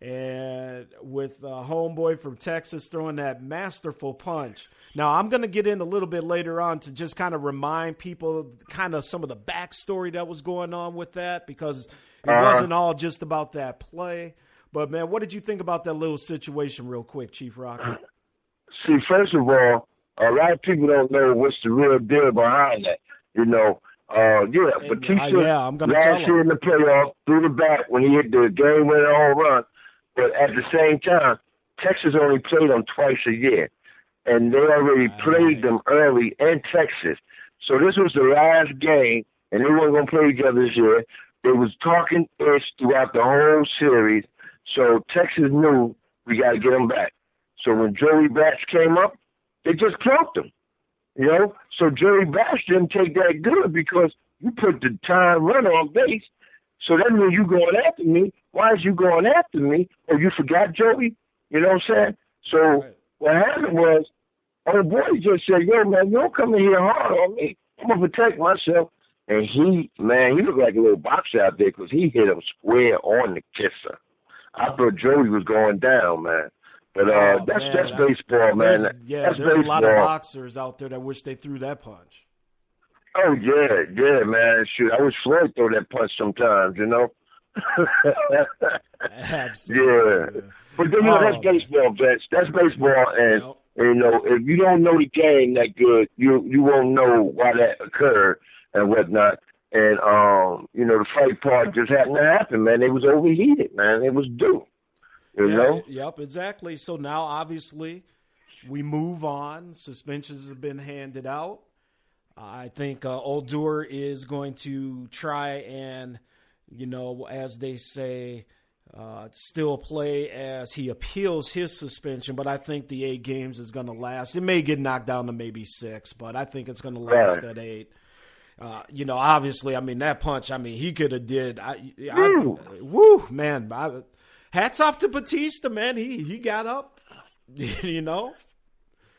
And with homeboy from Texas throwing that masterful punch. Now, I'm going to get in a little bit later on to just kind of remind people kind of some of the backstory that was going on with that, because it wasn't all just about that play. But, man, what did you think about that little situation real quick, Cheif Rocka? See, first of all, a lot of people don't know what's the real deal behind that. Bautista I'm gonna tell last year in the playoff threw the bat when he hit the game-winning home run. But at the same time, Texas only played them twice a year, and they already played them early in Texas. So this was the last game, and they weren't gonna play each other this year. They was talking ish throughout the whole series. So Texas knew we got to get them back. So when Joey Bats came up, they just plunked him. You know, so Jerry Bosh didn't take that good because you put the time runner on base. So that means you going after me. Why is you going after me? Oh, you forgot Joey? You know what I'm saying? So what happened was, old boy just said, yo, man, you don't come in here hard on me. I'm going to protect myself. And he looked like a little boxer out there because he hit him square on the kisser. I thought Joey was going down, man. But that's baseball, man. There's a lot of boxers out there that wish they threw that punch. Oh, yeah, man. Shoot, I wish Floyd throw that punch sometimes, you know? Absolutely. Yeah. But then, that's baseball, Vince. That's baseball, and, you know, if you don't know the game that good, you won't know why that occurred and whatnot. And, you know, the fight part just happened to happen, man. It was overheated, man. It was due. You know? Yep, exactly. So now, obviously, we move on. Suspensions have been handed out. I think Odor is going to try and, you know, as they say, still play as he appeals his suspension. But I think the 8 games is going to last. It may get knocked down to maybe 6, but I think it's going to last at 8. You know, obviously, I mean, that punch, I mean, he could have did. Man. Hats off to Batista, man. He got up, you know.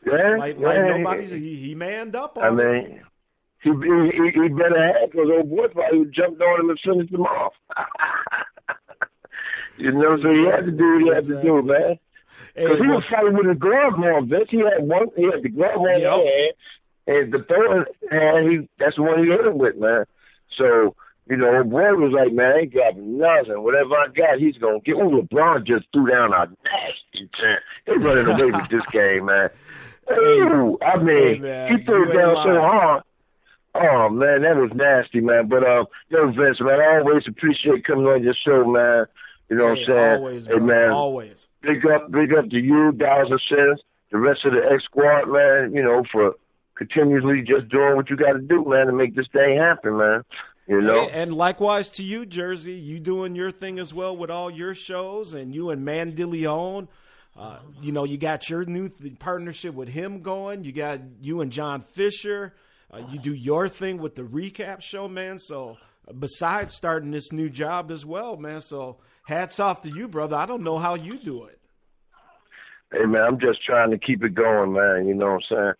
Like nobody's, he manned up on it. He better have, because old boy probably jumped on him and finished him off. You know, so he had to do what he had to do, man. Because he was fighting with his glove on, Vince. He had the glove on his hand, and the third hand, that's the one he hit him with, man. So, you know, old boy was like, man, I ain't got nothing. Whatever I got, he's going to get. Oh, LeBron just threw down a nasty 10. He's running away with this game, man. Ooh, I mean, he threw it down so hard. Oh, man, that was nasty, man. But, Vince, man, I always appreciate coming on your show, man. You know what I'm saying? Always, bro. Man. Always. Big up to you, dollars and cents, the rest of the X squad, man, you know, for continuously just doing what you got to do, man, to make this thing happen, man. You know? And likewise to you, Jersey. You doing your thing as well with all your shows, and you and ManDeLeon. You know, you got your new partnership with him going. You got you and John Fisher. You do your thing with the recap show, man. So besides starting this new job as well, man. So hats off to you, brother. I don't know how you do it. Hey, man, I'm just trying to keep it going, man. You know what I'm saying?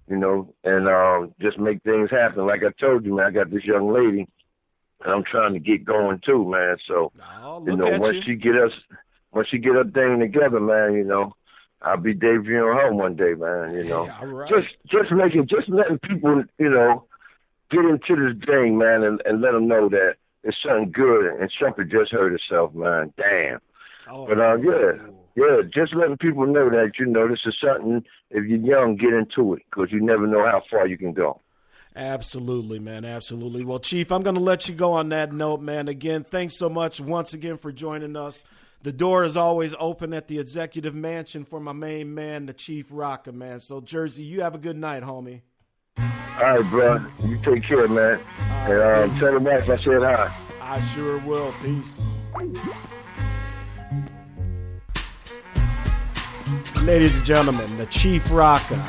You know, and just make things happen. Like I told you, man, I got this young lady, and I'm trying to get going too, man. So, you know, once she get her thing together, man, you know, I'll be debuting her one day, man. You know, right. just letting people, you know, get into this thing, man, and let them know that it's something good. And Shumpert just hurt herself, man. Damn. Just letting people know that, you know, this is something, if you're young, get into it, because you never know how far you can go. Absolutely, man, absolutely. Well, Chief, I'm going to let you go on that note, man. Again, thanks so much once again for joining us. The door is always open at the Executive Mansion for my main man, the Cheif Rocka, man. So, Jersey, you have a good night, homie. All right, bro. You take care, man. And tell the wife I said hi. I sure will. Peace. Ladies and gentlemen, the Cheif Rocka.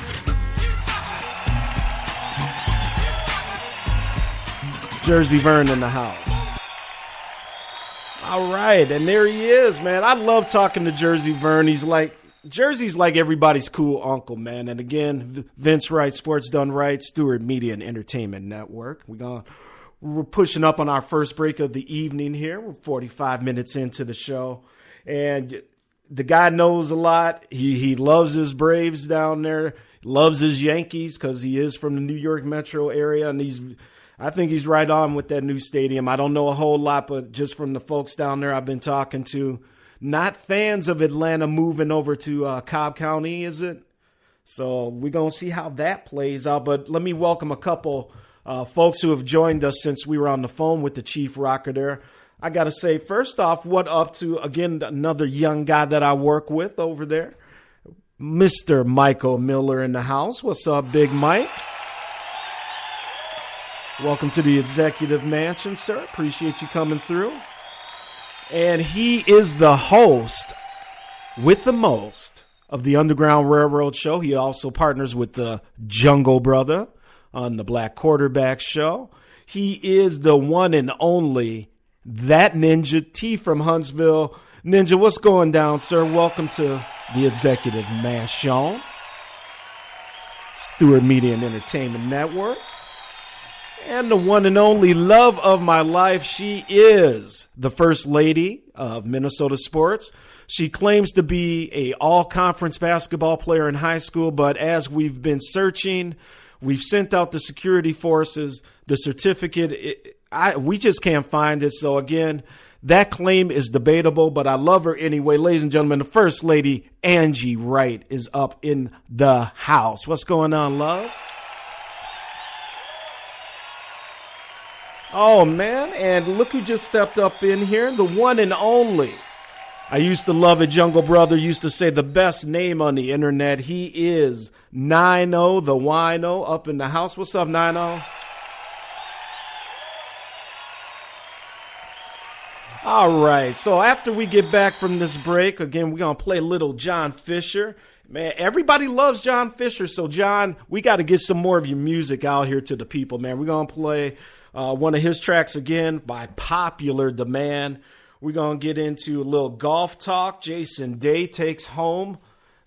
Jersey Vern in the house. All right, and there he is, man. I love talking to Jersey Vern. Jersey's like everybody's cool uncle, man. And again, Vince Wright, Sports Done Right, Stewart Media and Entertainment Network. We're pushing up on our first break of the evening here. We're 45 minutes into the show, and the guy knows a lot. He loves his Braves down there, loves his Yankees because he is from the New York metro area, and I think he's right on with that new stadium. I don't know a whole lot, but just from the folks down there I've been talking to, not fans of Atlanta moving over to Cobb County, is it? So we're going to see how that plays out. But let me welcome a couple folks who have joined us since we were on the phone with the Cheif Rocka there. I got to say, first off, what up to, again, another young guy that I work with over there, Mr. Michael Miller in the house. What's up, Big Mike? Welcome to the Executive Mansion, sir. Appreciate you coming through. And he is the host with the most of the Underground Railroad Show. He also partners with the Jungle Brother on the Black Quarterback Show. He is the one and only That Ninja T from Huntsville. Ninja, what's going down, sir? Welcome to the Executive Mansion, Stewart Media and Entertainment Network. And the one and only love of my life, she is the First Lady of Minnesota sports. She claims to be a all-conference basketball player in high school, but as we've been searching, we've sent out the security forces, the certificate. We just can't find it. So again, that claim is debatable, but I love her anyway. Ladies and gentlemen, the First Lady, Angie Wright, is up in the house. What's going on, love? Oh, man, and look who just stepped up in here, the one and only. I used to love it. Jungle Brother used to say the best name on the internet. He is Nino, the wino, up in the house. What's up, Nino? All right, so after we get back from this break, again, we're going to play little John Fisher. Man, everybody loves John Fisher, so John, we got to get some more of your music out here to the people, man. We're going to play one of his tracks again by popular demand. We're going to get into a little golf talk. Jason Day takes home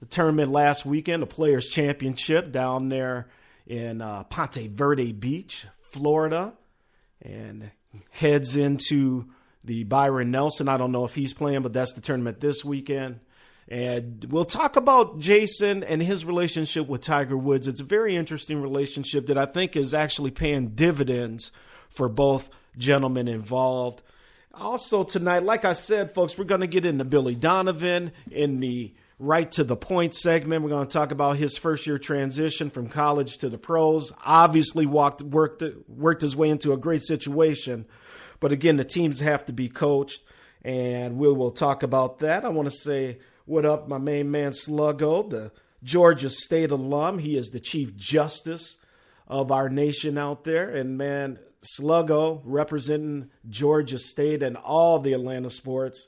the tournament last weekend, the Players' Championship down there in Ponte Verde Beach, Florida, and heads into the Byron Nelson. I don't know if he's playing, but that's the tournament this weekend. And we'll talk about Jason and his relationship with Tiger Woods. It's a very interesting relationship that I think is actually paying dividends for both gentlemen involved. Also tonight, like I said, folks, we're going to get into Billy Donovan in the Right to the Point segment. We're going to talk about his first-year transition from college to the pros. Obviously worked his way into a great situation. But again, the teams have to be coached, and we will talk about that. I want to say what up, my main man Sluggo, the Georgia State alum. He is the Chief Justice of our nation out there. And, man, Sluggo representing Georgia State and all the Atlanta sports.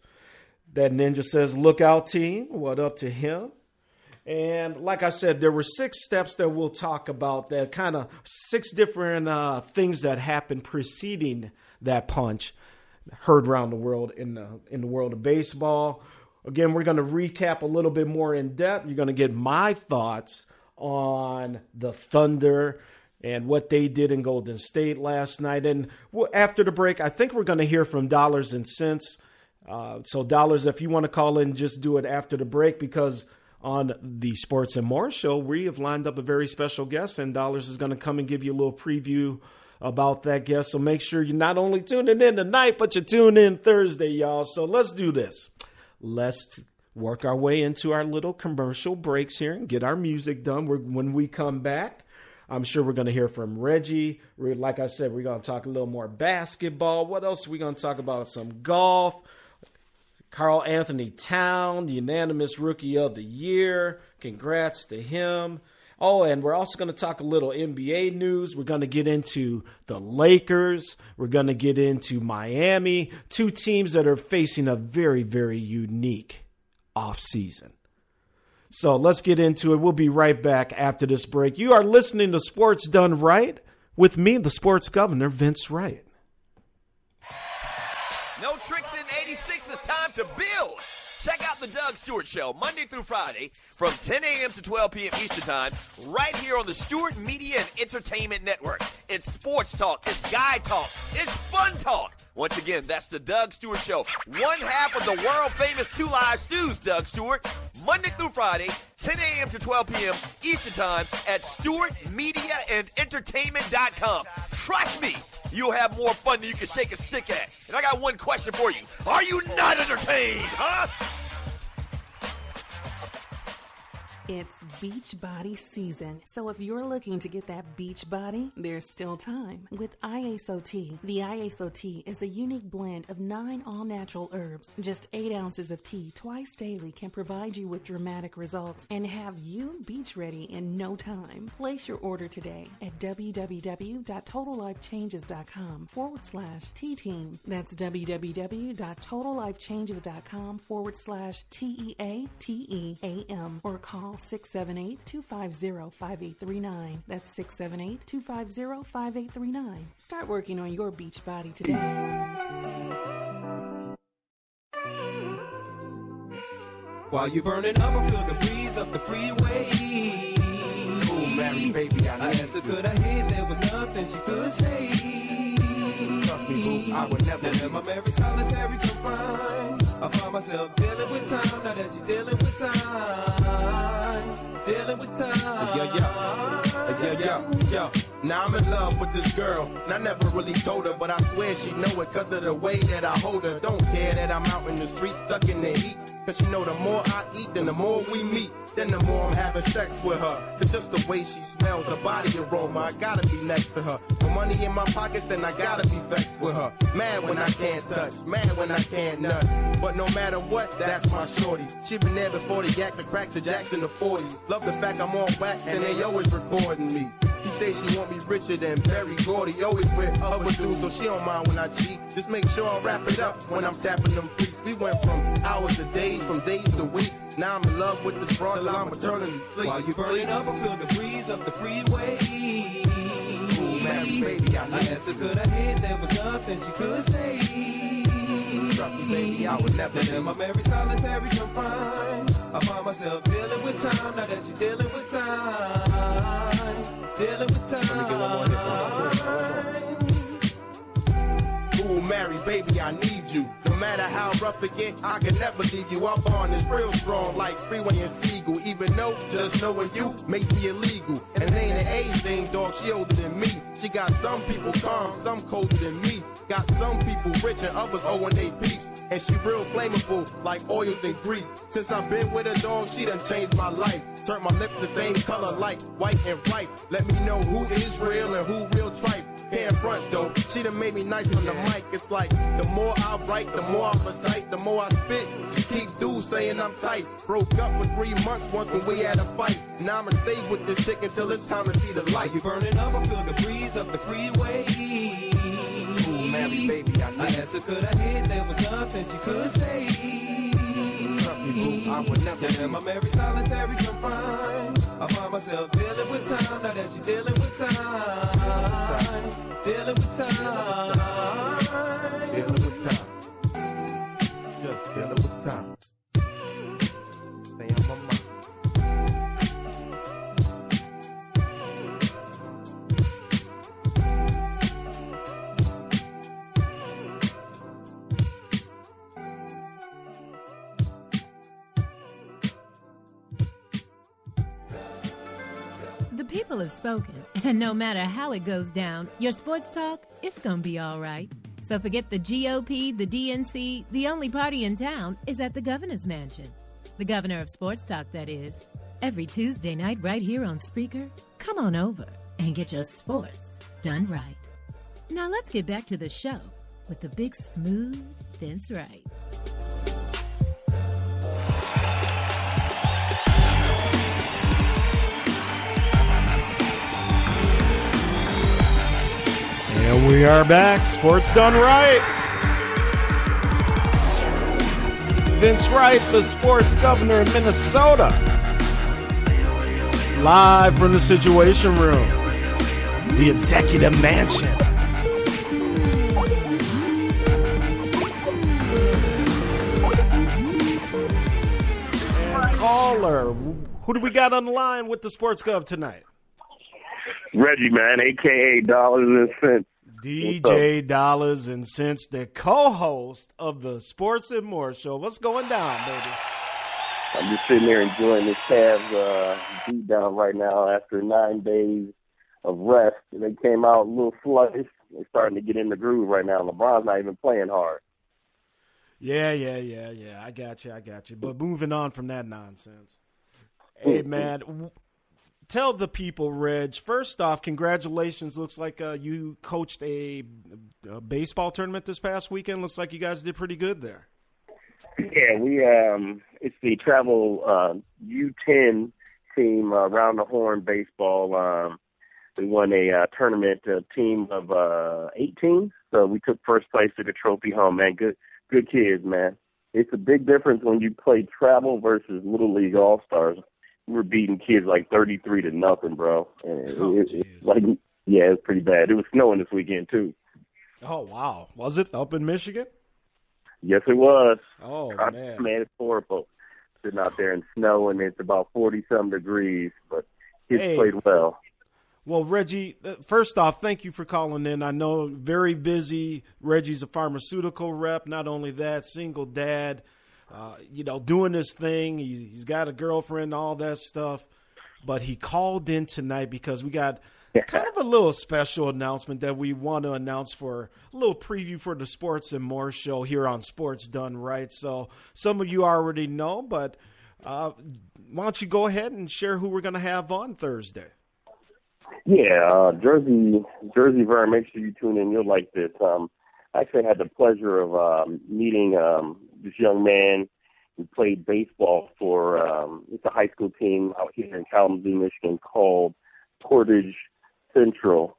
That Ninja says, look out, team. What up to him? And like I said, there were 6 steps that we'll talk about, that kind of 6 different things that happened preceding that punch heard around the world in the world of baseball. Again, we're going to recap a little bit more in depth. You're going to get my thoughts on the Thunder and what they did in Golden State last night. And after the break, I think we're going to hear from Dollars and Cents. So Dollars, if you want to call in, just do it after the break, because on the Sports and More show, we have lined up a very special guest, and Dollars is going to come and give you a little preview about that guest. So make sure you're not only tuning in tonight, but you tune in Thursday, y'all. So let's do this. Let's work our way into our little commercial breaks here and get our music done. When we come back, I'm sure we're going to hear from Reggie. Like I said, we're going to talk a little more basketball. What else are we going to talk about? Some golf. Karl Anthony Towns, unanimous Rookie of the Year. Congrats to him. Oh, and we're also going to talk a little NBA news. We're going to get into the Lakers. We're going to get into Miami. 2 teams that are facing a very, very unique offseason. So let's get into it. We'll be right back after this break. You are listening to Sports Done Right with me, the sports governor, Vince Wright. No tricks in 86. It's time to build. Check out the Doug Stewart Show Monday through Friday from 10 a.m. to 12 p.m. Eastern Time right here on the Stewart Media and Entertainment Network. It's sports talk. It's guy talk. It's fun talk. Once again, that's the Doug Stewart Show. One half of the world-famous 2 Live Stews, Doug Stewart, Monday through Friday, 10 a.m. to 12 p.m. Eastern Time at StewartMediaandEntertainment.com. Trust me, you'll have more fun than you can shake a stick at. And I got one question for you. Are you not entertained, huh? It's beach body season, so if you're looking to get that beach body, there's still time. With IASO tea, the IASO tea is a unique blend of 9 all-natural herbs. Just 8 ounces of tea twice daily can provide you with dramatic results and have you beach ready in no time. Place your order today at www.totallifechanges.com/tea-team. That's www.totallifechanges.com/TEATEAM or call 678-250-5839. That's 678-250-5839. Start working on your beach body today. While you burning up, I feel the breeze up the freeway. Ooh, Mary, baby, I asked her, could I hit? There was nothing she could say. Trust me, boo, I would never. Now my very solitary confined. I find myself dealing with time. Now that she's dealing with time. Dealing with time. Yo. Now I'm in love with this girl, and I never really told her, but I swear she know it cause of the way that I hold her. Don't care that I'm out in the street stuck in the heat, cause she know the more I eat, then the more we meet, then the more I'm having sex with her. It's just the way she smells, her body aroma, I gotta be next to her. With money in my pockets, then I gotta be vexed with her. Mad when I can't touch, mad when I can't nut, but no matter what, that's my shorty. She been there before the yak, the cracks, the jacks in the 40s. Love the fact I'm on wax and they always recording me. She say she want me richer than Barry Gordy, always with other dudes, so she don't mind when I cheat. Just make sure I wrap it up when I'm tapping them freaks. We went from hours to days, from days to weeks. Now I'm in love with this broad till I'm eternally sleep. While you burning up, I feel the breeze up the freeway. Ooh, Mary, baby, I asked her, could I hit? There was nothing she could say. Trust me, baby, I would never. Then my very solitary confined. I find myself dealing with time. Now that she's dealing with time. Dealing with time. Let me get one more hit. Ooh, Mary, baby, I need you. No matter how rough it get, I can never leave you. Our bond is real strong, like Freeway and Seagull. Even though just knowing you makes me illegal. And it ain't an age thing, dog, she older than me. She got some people calm, some colder than me. Got some people rich and others owing they peeps. And she real flammable, like oils and grease. Since I've been with her, dog, she done changed my life. Turned my lips the same color like white and rice. Let me know who is real and who real tripe. Can't front though, she done made me nice on the mic. It's like, the more I write, the more I recite, the more I spit. She keep dudes saying I'm tight. Broke up for 3 months once when we had a fight. Now I'ma stay with this chick until it's time to see the light. You burning up, I feel the breeze up the freeway. Ooh, Mary, baby, I asked her, could I hit? There was nothing she could say. Trust me, boo, I would never. Then my very solitary confined. I find myself dealing with time. Now that she's dealing with time. Dealing with time. Dealing with time. Just dealing with time. Stay on my mind. The people have spoken, and no matter how it goes down, your sports talk, it's gonna be all right. So forget the GOP, the DNC, the only party in town is at the governor's mansion. The governor of sports talk, that is. Every Tuesday night right here on Spreaker, come on over and get your sports done right. Now let's get back to the show with the big smooth Vince Wright. And we are back. Sports done right. Vince Wright, the sports governor of Minnesota. Live from the Situation Room, the Executive Mansion. And caller, who do we got on the line with the Sports Gov tonight? Reggie, man, a.k.a. Dollars and Cents. DJ Dollars and Cents, the co-host of the Sports and More Show. What's going down, baby? I'm just sitting there enjoying this Cavs beat down right now after 9 days of rest. They came out a little sluggish. They're starting to get in the groove right now. LeBron's not even playing hard. Yeah. I got you. But moving on from that nonsense. Hey, man, tell the people, Reg, first off, congratulations. Looks like you coached a baseball tournament this past weekend. Looks like you guys did pretty good there. Yeah, we it's the travel U10 team, Round the Horn baseball. We won a tournament team of 18, so we took first place, took a trophy home, man. Good kids, man. It's a big difference when you play travel versus Little League All-Stars. We were beating kids like 33-0, bro. And it's like, yeah, it was pretty bad. It was snowing this weekend, too. Oh, wow. Was it up in Michigan? Yes, it was. Oh, man. Man, it's horrible. Sitting out there in snow, and it's about 40-some degrees, but kids played well. Well, Reggie, first off, thank you for calling in. I know very busy. Reggie's a pharmaceutical rep. Not only that, single dad, doing his thing. He's got a girlfriend, all that stuff. But he called in tonight because we got kind of a little special announcement that we want to announce for a little preview for the Sports and More show here on Sports Done Right. So some of you already know, but why don't you go ahead and share who we're going to have on Thursday? Yeah, Jersey Vern, make sure you tune in. You'll like this. I actually had the pleasure of meeting this young man who played baseball for it's a high school team out here in Kalamazoo, Michigan called Portage Central.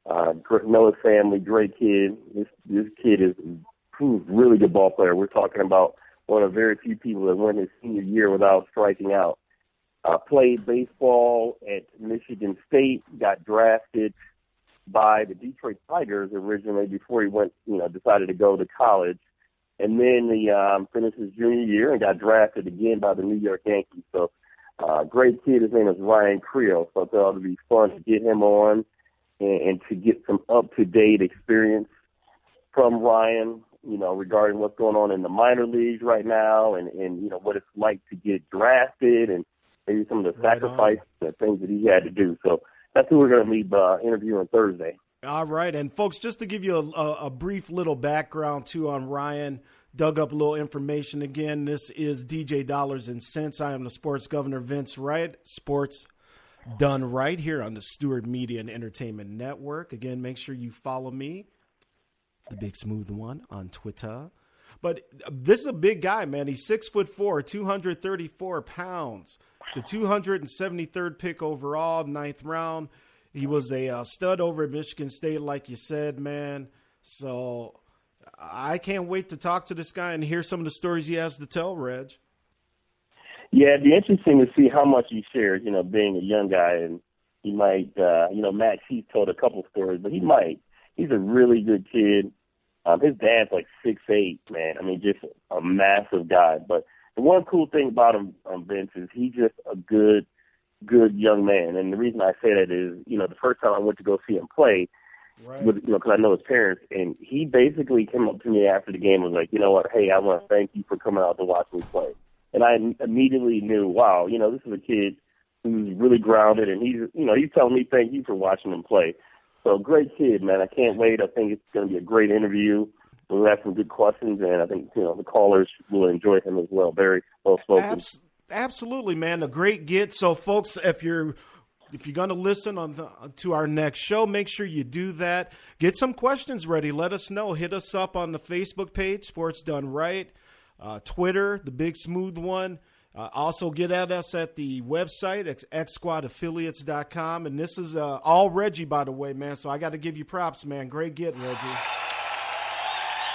Know his family, great kid. This kid is a really good ball player. We're talking about one of very few people that went his senior year without striking out. Played baseball at Michigan State, got drafted by the Detroit Tigers originally before he went, decided to go to college. And then he finished his junior year and got drafted again by the New York Yankees. So great kid. His name is Ryan Creel. So I thought it would be fun to get him on and to get some up-to-date experience from Ryan, regarding what's going on in the minor leagues right now and what it's like to get drafted and maybe some of the sacrifices and things that he had to do. So that's who we're going to be interviewing Thursday. All right. And, folks, just to give you a brief little background, too, on Ryan, dug up a little information again. This is DJ Dollars and Cents. I am the sports governor, Vince Wright. Sports Done Right here on the Stewart Media and Entertainment Network. Again, make sure you follow me, the Big Smooth One, on Twitter. But this is a big guy, man. He's 6'4", 234 pounds. The 273rd pick overall, 9th round. He was a stud over at Michigan State, like you said, man. So I can't wait to talk to this guy and hear some of the stories he has to tell, Reg. Yeah, it'd be interesting to see how much he shares, being a young guy. And he might, Max, he's told a couple stories, but he might. He's a really good kid. His dad's like 6'8", man. I mean, just a massive guy. But the one cool thing about him, Vince, is he's just a good young man. And the reason I say that is, the first time I went to go see him play, because I know his parents, and he basically came up to me after the game and was like, you know what, hey, I want to thank you for coming out to watch me play. And I immediately knew, wow, this is a kid who's really grounded, and he's telling me thank you for watching him play. So great kid, man. I can't wait. I think it's going to be a great interview. We'll have some good questions, and I think the callers will enjoy him as well. Very well spoken. Absolutely, man. A great get. So, folks, if you're going to listen to our next show, make sure you do that. Get some questions ready. Let us know. Hit us up on the Facebook page, Sports Done Right, Twitter, the Big Smooth One. Also, get at us at the website, xsquadaffiliates.com. And this is all Reggie, by the way, man. So I got to give you props, man. Great get, Reggie.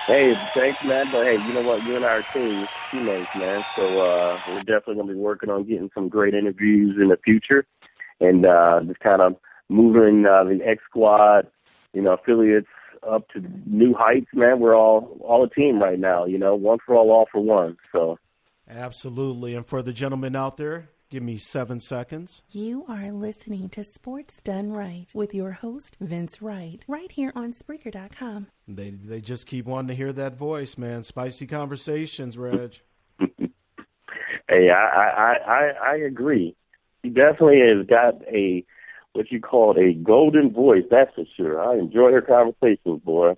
Hey, thanks, man. But, hey, you know what? You and I are teammates, man. So we're definitely going to be working on getting some great interviews in the future and just kind of moving the X Squad, affiliates up to new heights, man. We're all a team right now, one for all for one. So. Absolutely. And for the gentlemen out there, give me 7 seconds. You are listening to Sports Done Right with your host, Vince Wright, right here on Spreaker.com. They just keep wanting to hear that voice, man. Spicy conversations, Reg. Hey, I agree. He definitely has got what you call a golden voice, that's for sure. I enjoy her conversations, boy.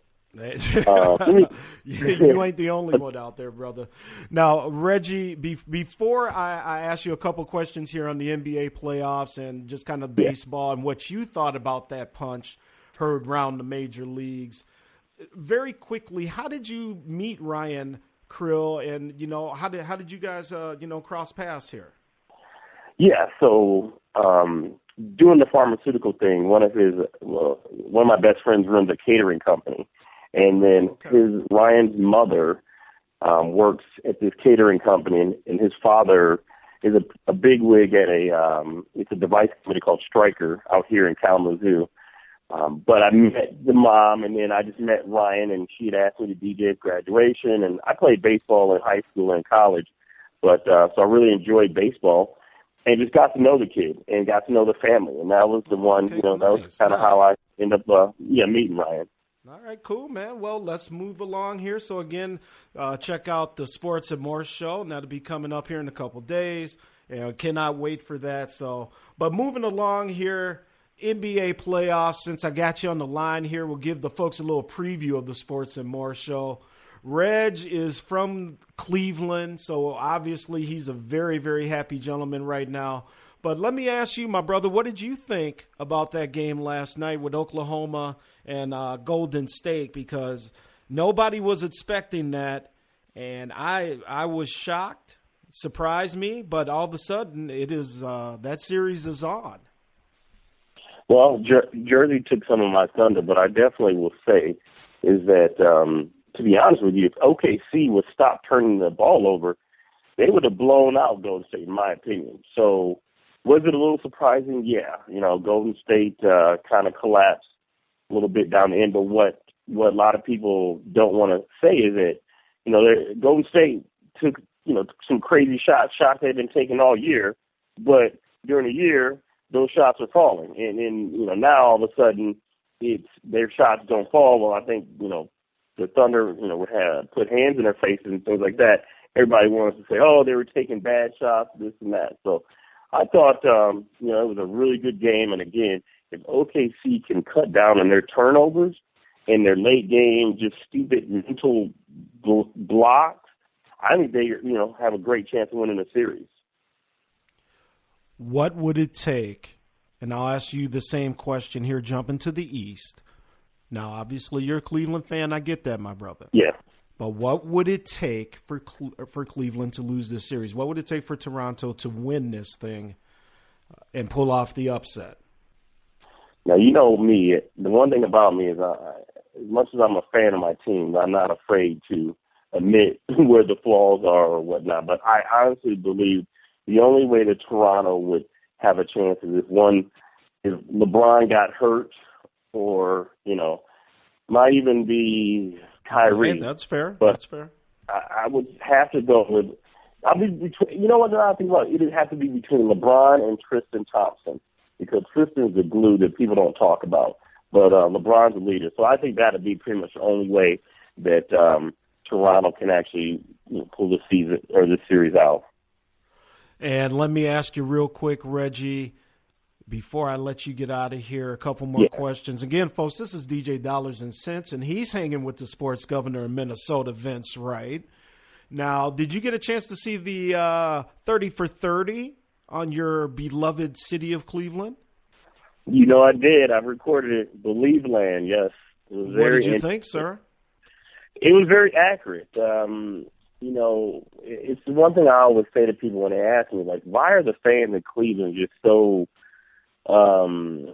You ain't the only one out there, brother. Now, Reggie, before I ask you a couple questions here on the NBA playoffs and just kind of baseball and what you thought about that punch heard around the major leagues, very quickly, how did you meet Ryan Krill, and how did you guys cross paths here? Yeah, so doing the pharmaceutical thing, one of my best friends runs a catering company. And then Ryan's mother works at this catering company, and his father is a bigwig at it's a device company called Stryker out here in Kalamazoo. But I met the mom, and then I just met Ryan, and she had asked me to DJ at graduation, and I played baseball in high school and college. But so I really enjoyed baseball, and just got to know the kid and got to know the family, and that was the one. That was kind of how I ended up meeting Ryan. All right, cool, man. Well, let's move along here. So, again, check out the Sports and More show. And that'll be coming up here in a couple days. Cannot wait for that. So, but moving along here, NBA playoffs. Since I got you on the line here, we'll give the folks a little preview of the Sports and More show. Reg is from Cleveland, so obviously he's a very, very happy gentleman right now. But let me ask you, my brother, what did you think about that game last night with Oklahoma and Golden State? Because nobody was expecting that, and I was shocked. It surprised me, but all of a sudden it is that series is on. Well, Jersey took some of my thunder, but I definitely will say is that, to be honest with you, if OKC would stop turning the ball over, they would have blown out Golden State, in my opinion. So was it a little surprising? Yeah. Golden State kind of collapsed a little bit down the end, but what a lot of people don't want to say is that, Golden State took, some crazy shots they've been taking all year, but during the year, those shots are falling. And now all of a sudden their shots don't fall. Well, I think, the Thunder, would have put hands in their faces and things like that. Everybody wants to say, oh, they were taking bad shots, this and that. So I thought, it was a really good game. And again, if OKC can cut down on their turnovers and their late game, just stupid mental blocks, I think they, have a great chance of winning the series. What would it take? And I'll ask you the same question here, jumping to the East. Now, obviously, you're a Cleveland fan. I get that, my brother. Yeah. But what would it take for Cleveland to lose this series? What would it take for Toronto to win this thing and pull off the upset? Now, you know me. The one thing about me is as much as I'm a fan of my team, I'm not afraid to admit where the flaws are or whatnot. But I honestly believe the only way that Toronto would have a chance is if LeBron got hurt or, might even be Kyrie. Okay, that's fair. But that's fair. I would have to go with I think about it would have to be between LeBron and Tristan Thompson, because Tristan's the glue that people don't talk about. But LeBron's the leader. So I think that would be pretty much the only way that Toronto can actually pull the season or the series out. And let me ask you real quick, Reggie, before I let you get out of here, a couple more questions. Again, folks, this is DJ Dollars and Cents, and he's hanging with the sports governor of Minnesota, Vince Wright. Now, did you get a chance to see the 30 for 30 on your beloved city of Cleveland? I did. I recorded it. BelieveLand, yes. It was very. What did you think, sir? It was very accurate. It's the one thing I always say to people when they ask me, like, why are the fans in Cleveland just so, the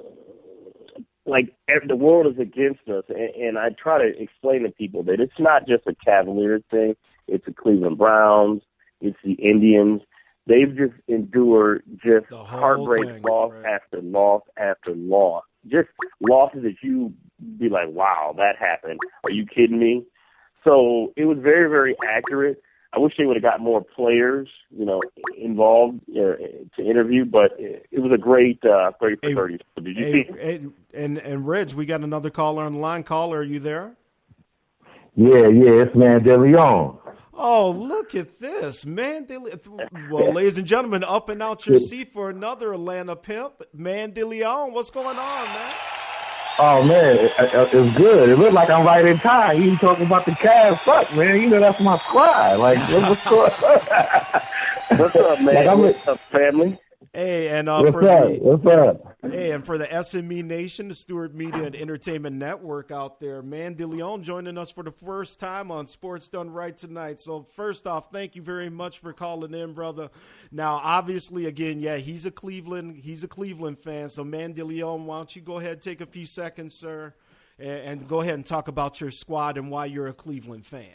world is against us? And I try to explain to people that it's not just a Cavaliers thing. It's the Cleveland Browns. It's the Indians. They've just endured just heartbreak, loss after loss after loss. Just losses that you be like, wow, that happened. Are you kidding me? So it was very, very accurate. I wish they would have got more players, involved to interview, but it was a great 30 for 30. Did you see? And Reg, we got another caller on the line. Caller, are you there? Yeah, it's ManDeLeon. Oh, look at this, ManDeLeon. Well, ladies and gentlemen, up and out your seat for another Atlanta pimp, ManDeLeon. What's going on, man? Oh man, it was good. It looked like I'm right in time. You talking about the Cavs? Fuck, man. You know that's my squad. Like, what's What's up, man? Like, What's up, family? Hey, and what's up? Hey, and for the SME Nation, the Stewart Media and Entertainment Network out there, ManDeLeon joining us for the first time on Sports Done Right tonight. So first off, thank you very much for calling in, brother. Now, obviously, again, yeah, he's a Cleveland fan. So ManDeLeon, why don't you go ahead and take a few seconds, sir, and go ahead and talk about your squad and why you're a Cleveland fan.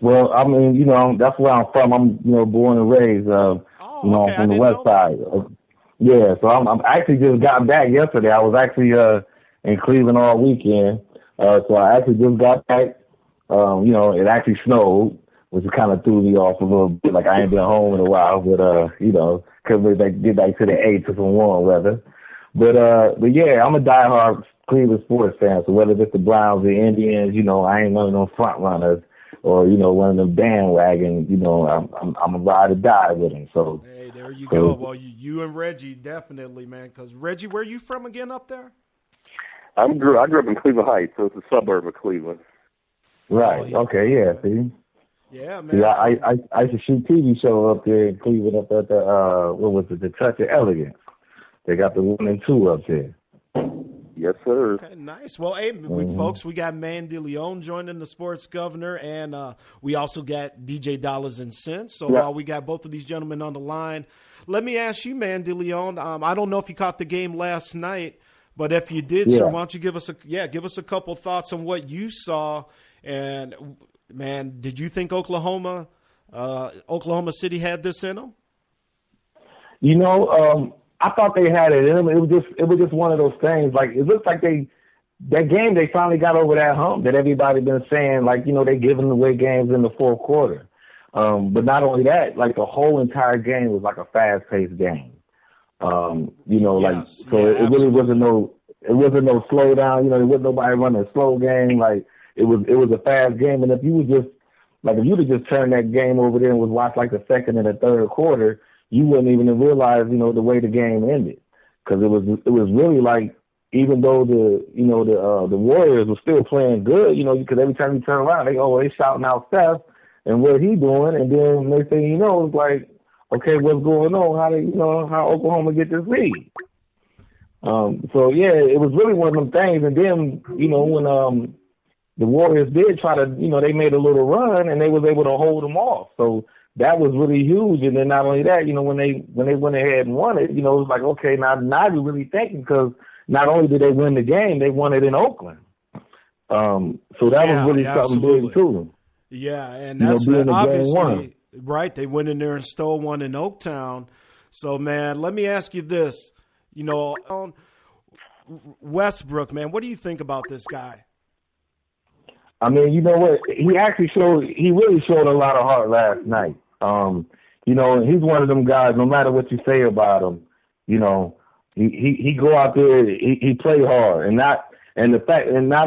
Well, I mean, that's where I'm from. I'm, born and raised, okay. from the west side. Yeah, so I'm actually just got back yesterday. I was actually in Cleveland all weekend. So I actually just got back. It actually snowed, which kind of threw me off a little bit. Like I ain't been home in a while, but couldn't get back to the 8th to some warm weather. But yeah, I'm a diehard Cleveland sports fan. So whether it's the Browns or the Indians, I ain't one of them front runners. Or, one of them bandwagon, I'm a ride or die with him. So hey, there you go. Well, you and Reggie definitely, man. Because Reggie, where are you from again up there? I grew up in Cleveland Heights, so it's a suburb of Cleveland. Right. Okay. Yeah. See. Yeah, man. Yeah, I used to shoot TV show up there in Cleveland up at the Touch of Elegance. They got the 1 and 2 up there. Yes, sir. Okay, nice. Well, hey, folks, we got ManDeLeon joining the sports governor, and we also got DJ Dollars and Cents. So while we got both of these gentlemen on the line, let me ask you, ManDeLeon. I don't know if you caught the game last night, but if you did, sir, why don't you give us a couple thoughts on what you saw? And man, did you think Oklahoma City had this in them? I thought they had it in them. It was just one of those things. Like it looks like that game they finally got over that hump that everybody been saying. Like they giving away games in the fourth quarter. But not only that, like the whole entire game was like a fast paced game. It really wasn't no slowdown. There wasn't nobody running a slow game. Like it was a fast game. And if you'd have just turned that game over there and was watched like the second and the third quarter, you wouldn't even have realized, the way the game ended. Because it was really like, even though the Warriors were still playing good, because every time you turn around, they shouting out Steph and what he doing, and then next thing you know, it's like, okay, what's going on? How Oklahoma get this lead? So yeah, it was really one of them things. And then, when the Warriors did try to, they made a little run and they was able to hold them off. So that was really huge. And then not only that, when they went ahead and won it, it was like, okay, now you're really thinking, because not only did they win the game, they won it in Oakland. So that was really something big too. Yeah, and that's obviously right. They went in there and stole one in Oaktown. So man, let me ask you this: Westbrook, man, what do you think about this guy? I mean, you know what? He really showed a lot of heart last night. He's one of them guys, no matter what you say about him, he go out there, he play hard, and not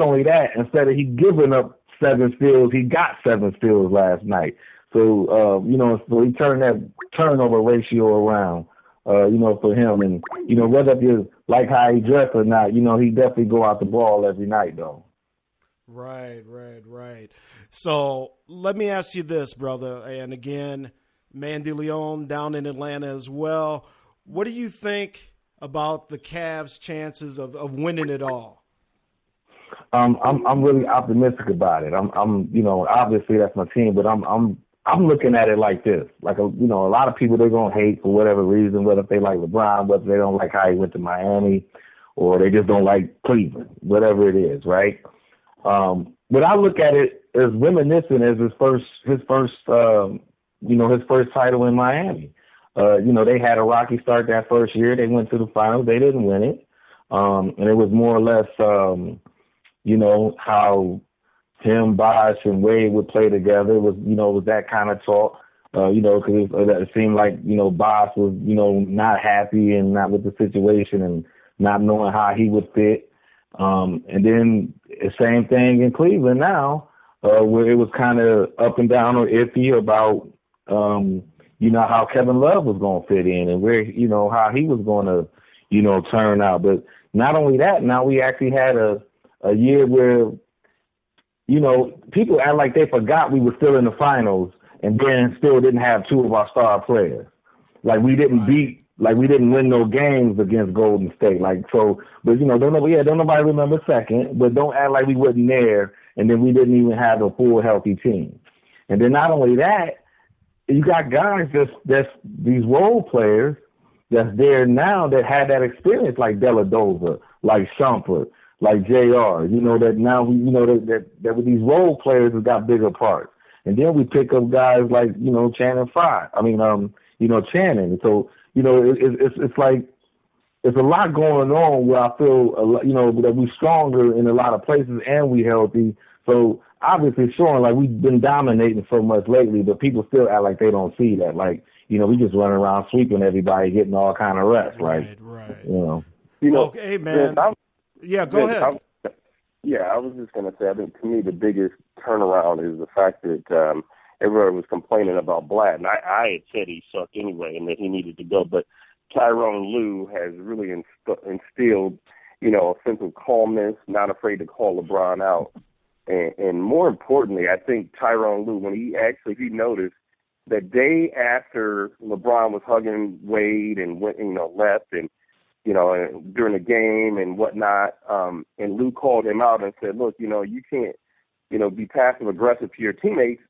only that, instead of he giving up 7 steals, he got 7 steals last night. So, so he turned that turnover ratio around, for him. And, whether you like how he dressed or not, he definitely go out the ball every night though. Right. So let me ask you this, brother. And again, ManDeLeon down in Atlanta as well. What do you think about the Cavs' chances of winning it all? I'm really optimistic about it. I'm obviously that's my team, but I'm looking at it like this. Like a lot of people, they're gonna hate for whatever reason, whether they like LeBron, whether they don't like how he went to Miami, or they just don't like Cleveland, whatever it is, right? But I look at it as reminiscent as his first title in Miami. They had a rocky start that first year. They went to the finals. They didn't win it. And it was more or less, how him, Bosh, and Wade would play together. It was that kind of talk, because it seemed like, Bosh was, not happy and not with the situation and not knowing how he would fit. And then the same thing in Cleveland now, where it was kind of up and down or iffy about, how Kevin Love was going to fit in and where, how he was going to, turn out. But, not only that, now we actually had a year where, you know, people act like they forgot we were still in the finals and then still didn't have two of our star players. Like we didn't we didn't win no games against Golden State. Like, so, but you know, don't nobody remember second, but don't act like we wasn't there and then we didn't even have a full healthy team. And then not only that, you got guys that's these role players that's there now that had that experience, like Deladoza, like Shumpert, like JR, you know, that now we, you know, that with these role players have got bigger parts. And then we pick up guys like, you know, Channing. So, you know, it's like, it's a lot going on where I feel, you know, that we're stronger in a lot of places and we healthy. So obviously showing like we've been dominating so much lately, but people still act like they don't see that. Like, you know, we just running around sweeping everybody, getting all kind of reps. Right. You know. Okay, man. Yeah, go ahead. I was just going to say, I think to me the biggest turnaround is the fact that everyone was complaining about Blatt, and I had said he sucked anyway and that he needed to go, but Tyronn Lue has really instilled, you know, a sense of calmness, not afraid to call LeBron out. And more importantly, I think Tyronn Lue, when he noticed that day after LeBron was hugging Wade and went, you know, left and, you know, during the game and whatnot, and Lue called him out and said, look, you know, you can't, you know, be passive aggressive to your teammates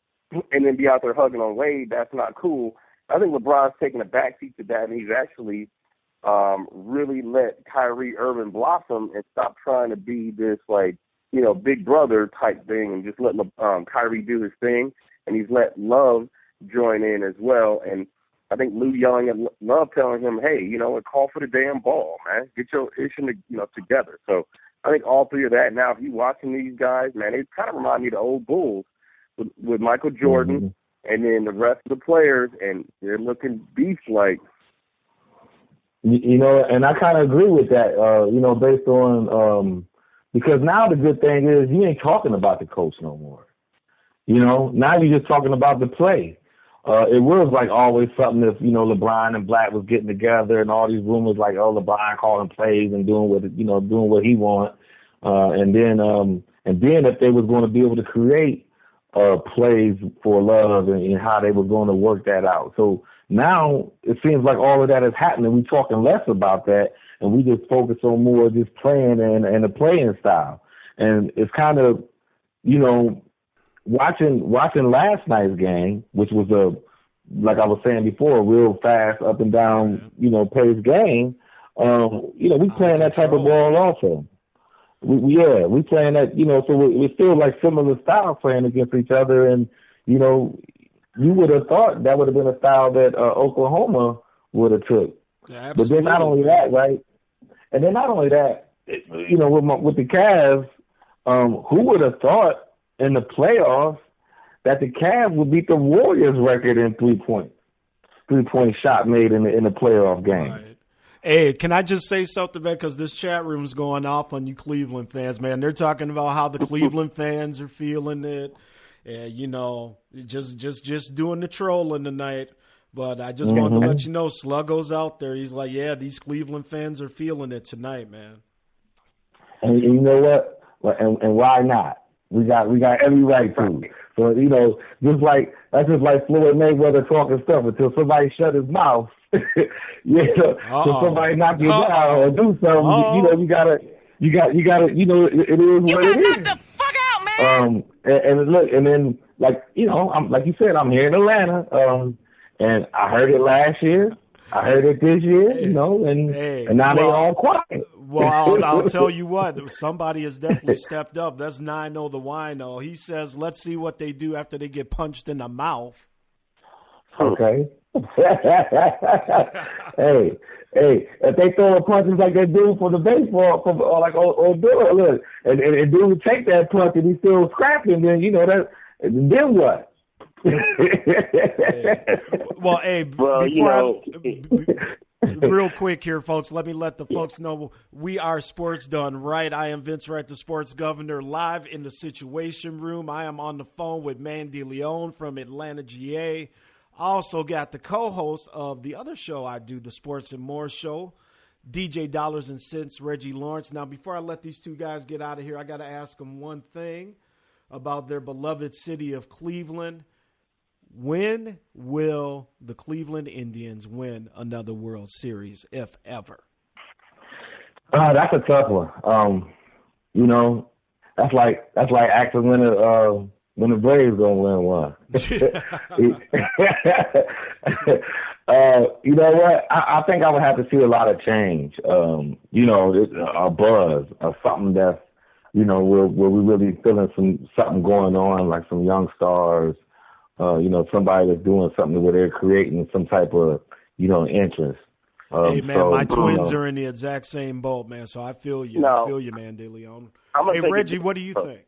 and then be out there hugging on Wade. That's not cool. I think LeBron's taking a backseat to that, and he's actually really let Kyrie Irving blossom and stop trying to be this, like, you know, big brother type thing and just let Kyrie do his thing. And he's let Love join in as well. And I think Lou yelling at Love, telling him, hey, you know, call for the damn ball, man. Get your issue, you know, together. So I think all three of that. Now, if you're watching these guys, man, it kind of remind me of the old Bulls with Michael Jordan and then the rest of the players, and they're looking beast-like. You know, and I kind of agree with that, you know, based on because now the good thing is you ain't talking about the coach no more. You know, now you're just talking about the play. It was like always something if, you know, LeBron and Blatt was getting together and all these rumors like, oh, LeBron calling plays and doing what he want. And then if they was going to be able to create plays for Love and how they were going to work that out. So now it seems like all of that is happening. We're talking less about that, and we just focus on more just playing and the playing style. And it's kind of, you know, watching last night's game, which was like I was saying before, a real fast up and down, you know, paced game. You know, we playing that type of ball also. We playing that, you know, so we still like similar style playing against each other. And, you know, you would have thought that would have been a style that Oklahoma would have took. Yeah, but then not only that, right? And then not only that, you know, with the Cavs, who would have thought in the playoffs that the Cavs would beat the Warriors record in three-point shot made in the playoff game. Right. Hey, can I just say something, man? Because this chat room's going off on you Cleveland fans, man. They're talking about how the Cleveland fans are feeling it, and you know, just doing the trolling tonight. But I just wanted to let you know, Sluggo's out there. He's like, yeah, these Cleveland fans are feeling it tonight, man. And you know what? And why not? We got every right to. So, you know, that's just like Floyd Mayweather talking stuff until somebody shut his mouth. So somebody knock you down or do something. You know, you gotta, you know, it is what it is. You gotta knock the fuck out, man. And look, and then like, you know, like you said, I'm here in Atlanta. And I heard it last year. I heard it this year, you know, and now they all quiet. Well, I'll tell you what, somebody has definitely stepped up. That's Nino the Wino. He says, let's see what they do after they get punched in the mouth. Okay. hey, if they throw punches like they do for the baseball, like Odor, look, and dude take that punch and he's still scrapping, then, you know, then what? Real quick here, folks, let me let the folks know we are Sports Done Right. I am Vince Wright, the sports governor, live in the Situation Room. I am on the phone with ManDeLeon from Atlanta, GA. I also got the co-host of the other show I do, the Sports and More Show, DJ Dollars and Cents, Reggie Lawrence. Now, before I let these two guys get out of here, I got to ask them one thing about their beloved city of Cleveland. When will the Cleveland Indians win another World Series, if ever? That's a tough one. You know, that's like asking when the Braves gonna win one. You know what? I think I would have to see a lot of change. You know, a buzz or something that's, you know, where we really feeling something going on, like some young stars. You know, somebody that's doing something where they're creating some type of, you know, interest. Hey, man, my twins are in the exact same boat, man, so I feel you. I feel you, ManDeLeon. Hey, Reggie, what do you think?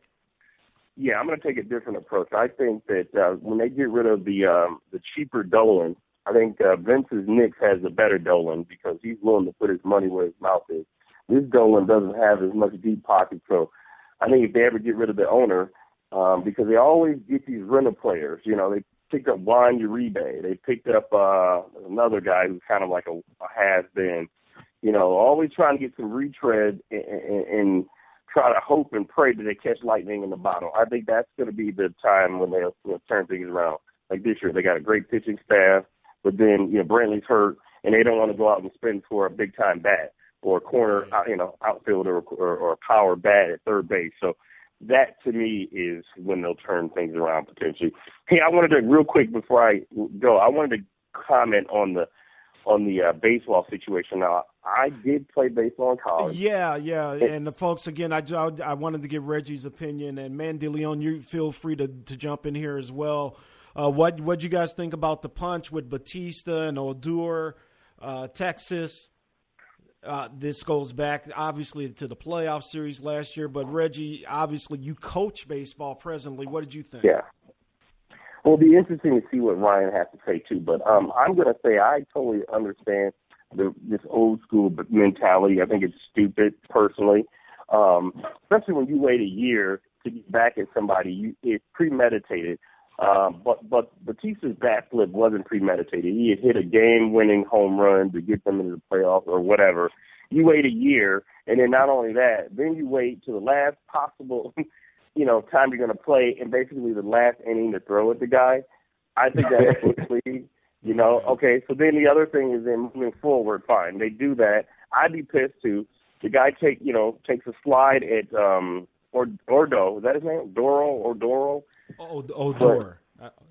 Yeah, I'm going to take a different approach. I think that when they get rid of the cheaper Dolan, I think Vince's Knicks has a better Dolan because he's willing to put his money where his mouth is. This Dolan doesn't have as much deep pocket, so I think if they ever get rid of the owner, because they always get these rental players, you know, they picked up Juan Uribe. They picked up another guy who's kind of like a has-been, you know, always trying to get some retread and try to hope and pray that they catch lightning in the bottle. I think that's going to be the time when they'll turn things around. Like this year, they got a great pitching staff, but then, you know, Brantley's hurt, and they don't want to go out and spend for a big-time bat or a corner, you know, outfielder or a power bat at third base. So that, to me, is when they'll turn things around potentially. Hey, I wanted to, real quick before I go, I wanted to comment on the baseball situation. Now, I did play baseball in college. Yeah. And the folks, again, I wanted to get Reggie's opinion. And ManDeLeon, you feel free to jump in here as well. What'd you guys think about the punch with Batista and Odor, Texas? This goes back, obviously, to the playoff series last year. But, Reggie, obviously, you coach baseball presently. What did you think? Yeah. Well, it'll be interesting to see what Ryan has to say, too. But I'm going to say I totally understand this old-school mentality. I think it's stupid, personally, especially when you wait a year to get back at somebody. It's premeditated. But Batista's bat flip wasn't premeditated. He had hit a game-winning home run to get them into the playoffs or whatever. You wait a year, and then not only that, then you wait to the last possible, you know, time you're going to play, and basically the last inning to throw at the guy. I think that's quickly, you know. Okay, so then the other thing is then moving forward, fine, they do that. I'd be pissed too. The guy takes a slide at Ordo. Is that his name? Odor. Odor.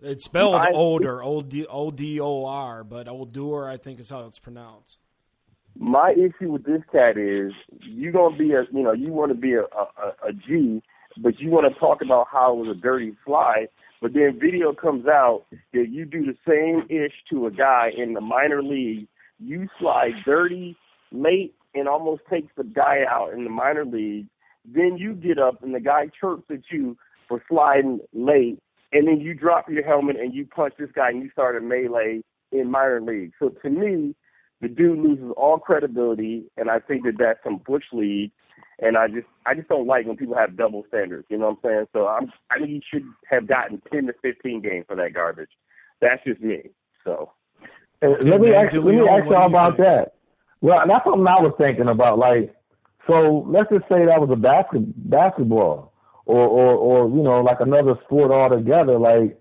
It's spelled Odor, O-D-O-R, but Odor, I think, is how it's pronounced. My issue with this cat is you want to be a G, but you want to talk about how it was a dirty slide, but then video comes out that you do the same ish to a guy in the minor league. You slide dirty late and almost takes the guy out in the minor league. Then you get up and the guy chirps at you for sliding late, and then you drop your helmet and you punch this guy and you start a melee in minor league. So to me, the dude loses all credibility, and I think that that's some bush league, and I just don't like when people have double standards. You know what I'm saying? So I think he should have gotten 10 to 15 games for that garbage. That's just me. So let me ask you all about that. Well, that's something I was thinking about. Like, so let's just say that was a basketball. Or you know, like another sport altogether, like,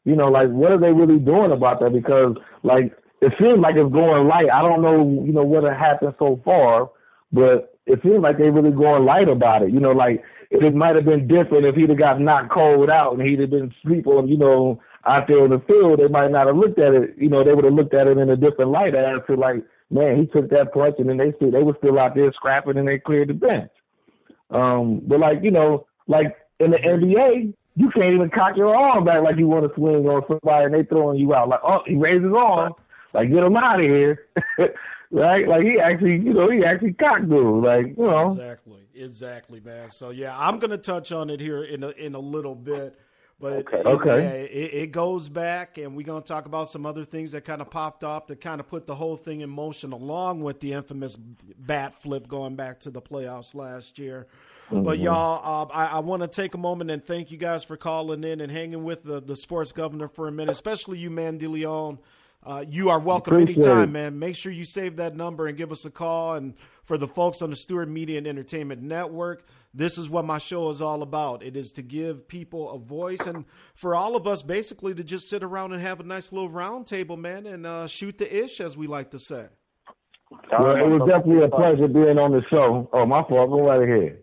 you know, like what are they really doing about that? Because like it seems like it's going light. I don't know, you know, what had happened so far, but it seems like they're really going light about it. You know, like it might have been different if he'd have got knocked cold out and he'd have been asleep on, you know, out there in the field. They might not have looked at it. You know, they would have looked at it in a different light as to like, man, he took that punch, and then they were still out there scrapping and they cleared the bench. But like, you know, like in the NBA, you can't even cock your arm back like you want to swing on somebody and they throwing you out. Like, oh, he raised his arm. Like, get him out of here. Right? Like, he actually cocked dude. Like, you know. Exactly, man. So, yeah, I'm going to touch on it here in a little bit. But okay. It goes back, and we're going to talk about some other things that kind of popped off that kind of put the whole thing in motion, along with the infamous bat flip going back to the playoffs last year. Mm-hmm. But, y'all, I want to take a moment and thank you guys for calling in and hanging with the sports governor for a minute, especially you, ManDeLeon. You are welcome Appreciate anytime, it. man. Make sure you save that number and give us a call. And for the folks on the Stewart Media and Entertainment Network, this is what my show is all about. It is to give people a voice and for all of us basically to just sit around and have a nice little round table, man, and shoot the ish, as we like to say. Well, it was definitely a pleasure being on the show. Oh, my fault. Go right ahead.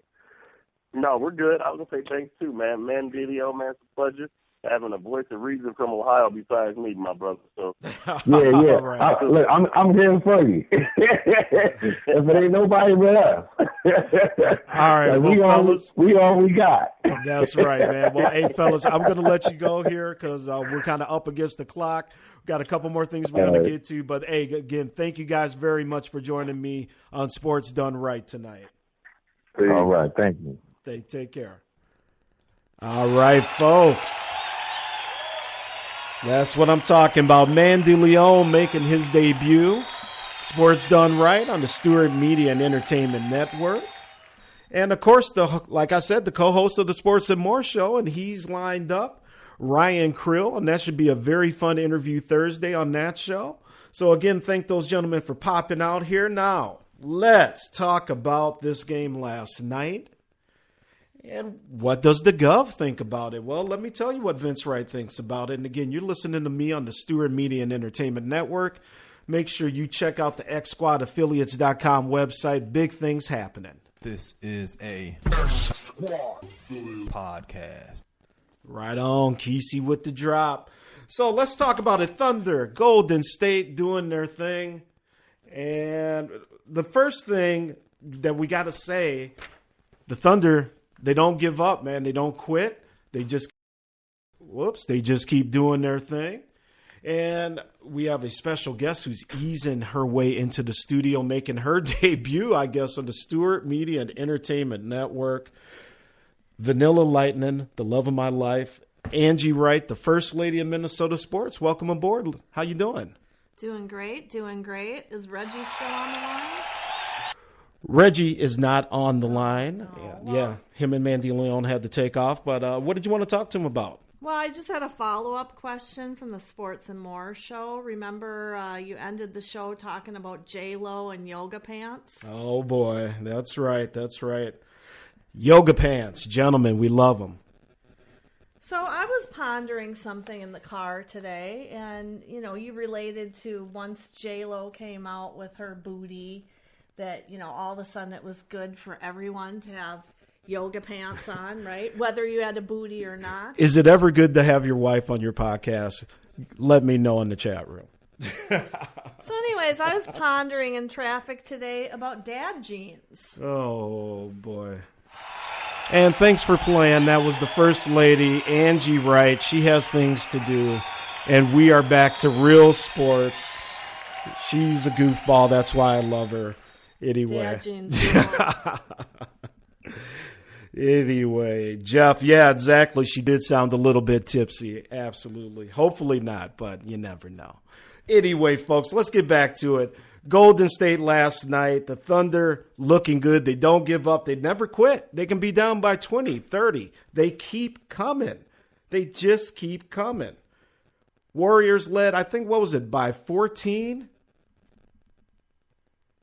No, we're good. I was going to say thanks too, man. ManDeLeon, man, it's a pleasure having a voice of reason from Ohio besides me, my brother. So Yeah. Right. Look, I'm here for you. If it ain't nobody but us. All right, Like, fellas. we all we got. That's right, man. Well, hey, fellas, I'm going to let you go here because we're kind of up against the clock. We've got a couple more things we're going to get to. But, hey, again, thank you guys very much for joining me on Sports Done Right tonight. All right, thank you. Take care. All right, folks. That's what I'm talking about. ManDeLeon making his debut. Sports Done Right on the Stewart Media and Entertainment Network. And, of course, like I said, the co-host of the Sports and More show, and he's lined up, Ryan Krill, and that should be a very fun interview Thursday on that show. So, again, thank those gentlemen for popping out here. Now, let's talk about this game last night. And what does the Gov think about it? Well, let me tell you what Vince Wright thinks about it. And again, you're listening to me on the Stewart Media and Entertainment Network. Make sure you check out the XSquadAffiliates.com website. Big things happening. This is a podcast. Right on, Kesey with the drop. So let's talk about it. Thunder, Golden State doing their thing. And the first thing that we got to say, the Thunder, they don't give up, man. They don't quit. They just keep doing their thing. And we have a special guest who's easing her way into the studio, making her debut, I guess, on the Stewart Media and Entertainment Network. Vanilla Lightning, the love of my life. Angie Wright, the First Lady of Minnesota Sports. Welcome aboard. How you doing? Doing great. Is Reggie still on the line? Reggie is not on the line. Oh, yeah, him and ManDeLeon had to take off. But what did you want to talk to him about? Well, I just had a follow-up question from the Sports and More show. Remember, you ended the show talking about J-Lo and yoga pants? Oh, boy. That's right. Yoga pants. Gentlemen, we love them. So I was pondering something in the car today, and, you related to once J-Lo came out with her booty, that, all of a sudden it was good for everyone to have yoga pants on, right? Whether you had a booty or not. Is it ever good to have your wife on your podcast? Let me know in the chat room. So anyways, I was pondering in traffic today about dad jeans. Oh, boy. And thanks for playing. That was the First Lady, Angie Wright. She has things to do. And we are back to real sports. She's a goofball. That's why I love her. Anyway. Dad jeans. Anyway, Jeff, yeah, exactly. She did sound a little bit tipsy. Absolutely. Hopefully not, but you never know. Anyway, folks, let's get back to it. Golden State last night, the Thunder looking good. They don't give up. They never quit. They can be down by 20, 30. They keep coming. They just keep coming. Warriors led, I think, what was it, by 14?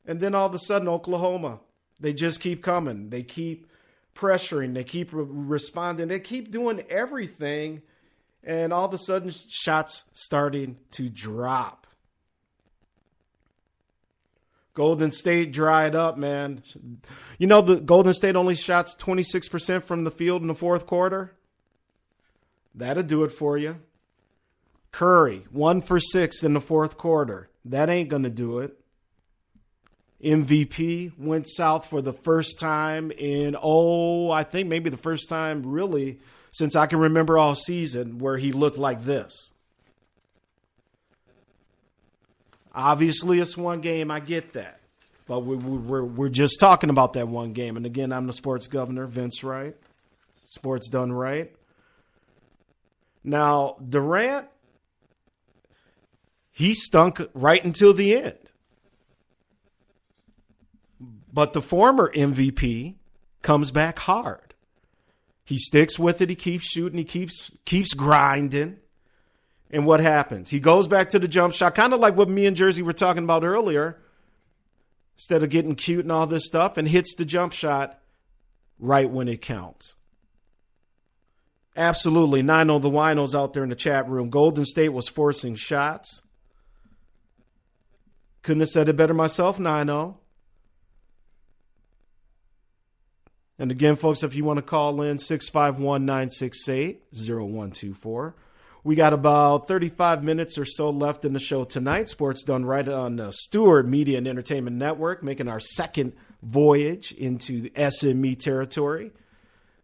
And then all of a sudden, Oklahoma, they just keep coming. They keep pressuring. They keep responding. They keep doing everything. And all of a sudden, shots starting to drop. Golden State dried up, man. The Golden State only shot 26% from the field in the fourth quarter. That'll do it for you. Curry, 1 for 6 in the fourth quarter. That ain't going to do it. MVP went south for the first time in, I think maybe the first time really since I can remember all season where he looked like this. Obviously, it's one game. I get that. But we're just talking about that one game. And again, I'm the sports governor, Vince Wright. Sports Done Right. Now, Durant, he stunk right until the end. But the former MVP comes back hard. He sticks with it. He keeps shooting. He keeps grinding. And what happens? He goes back to the jump shot, kind of like what me and Jersey were talking about earlier. Instead of getting cute and all this stuff, and hits the jump shot right when it counts. Absolutely. 90 the Winos out there in the chat room. Golden State was forcing shots. Couldn't have said it better myself, 90. And again, folks, if you want to call in, 651-968-0124. We got about 35 minutes or so left in the show tonight. Sports Done Right on the Stewart Media and Entertainment Network, making our second voyage into the SME territory.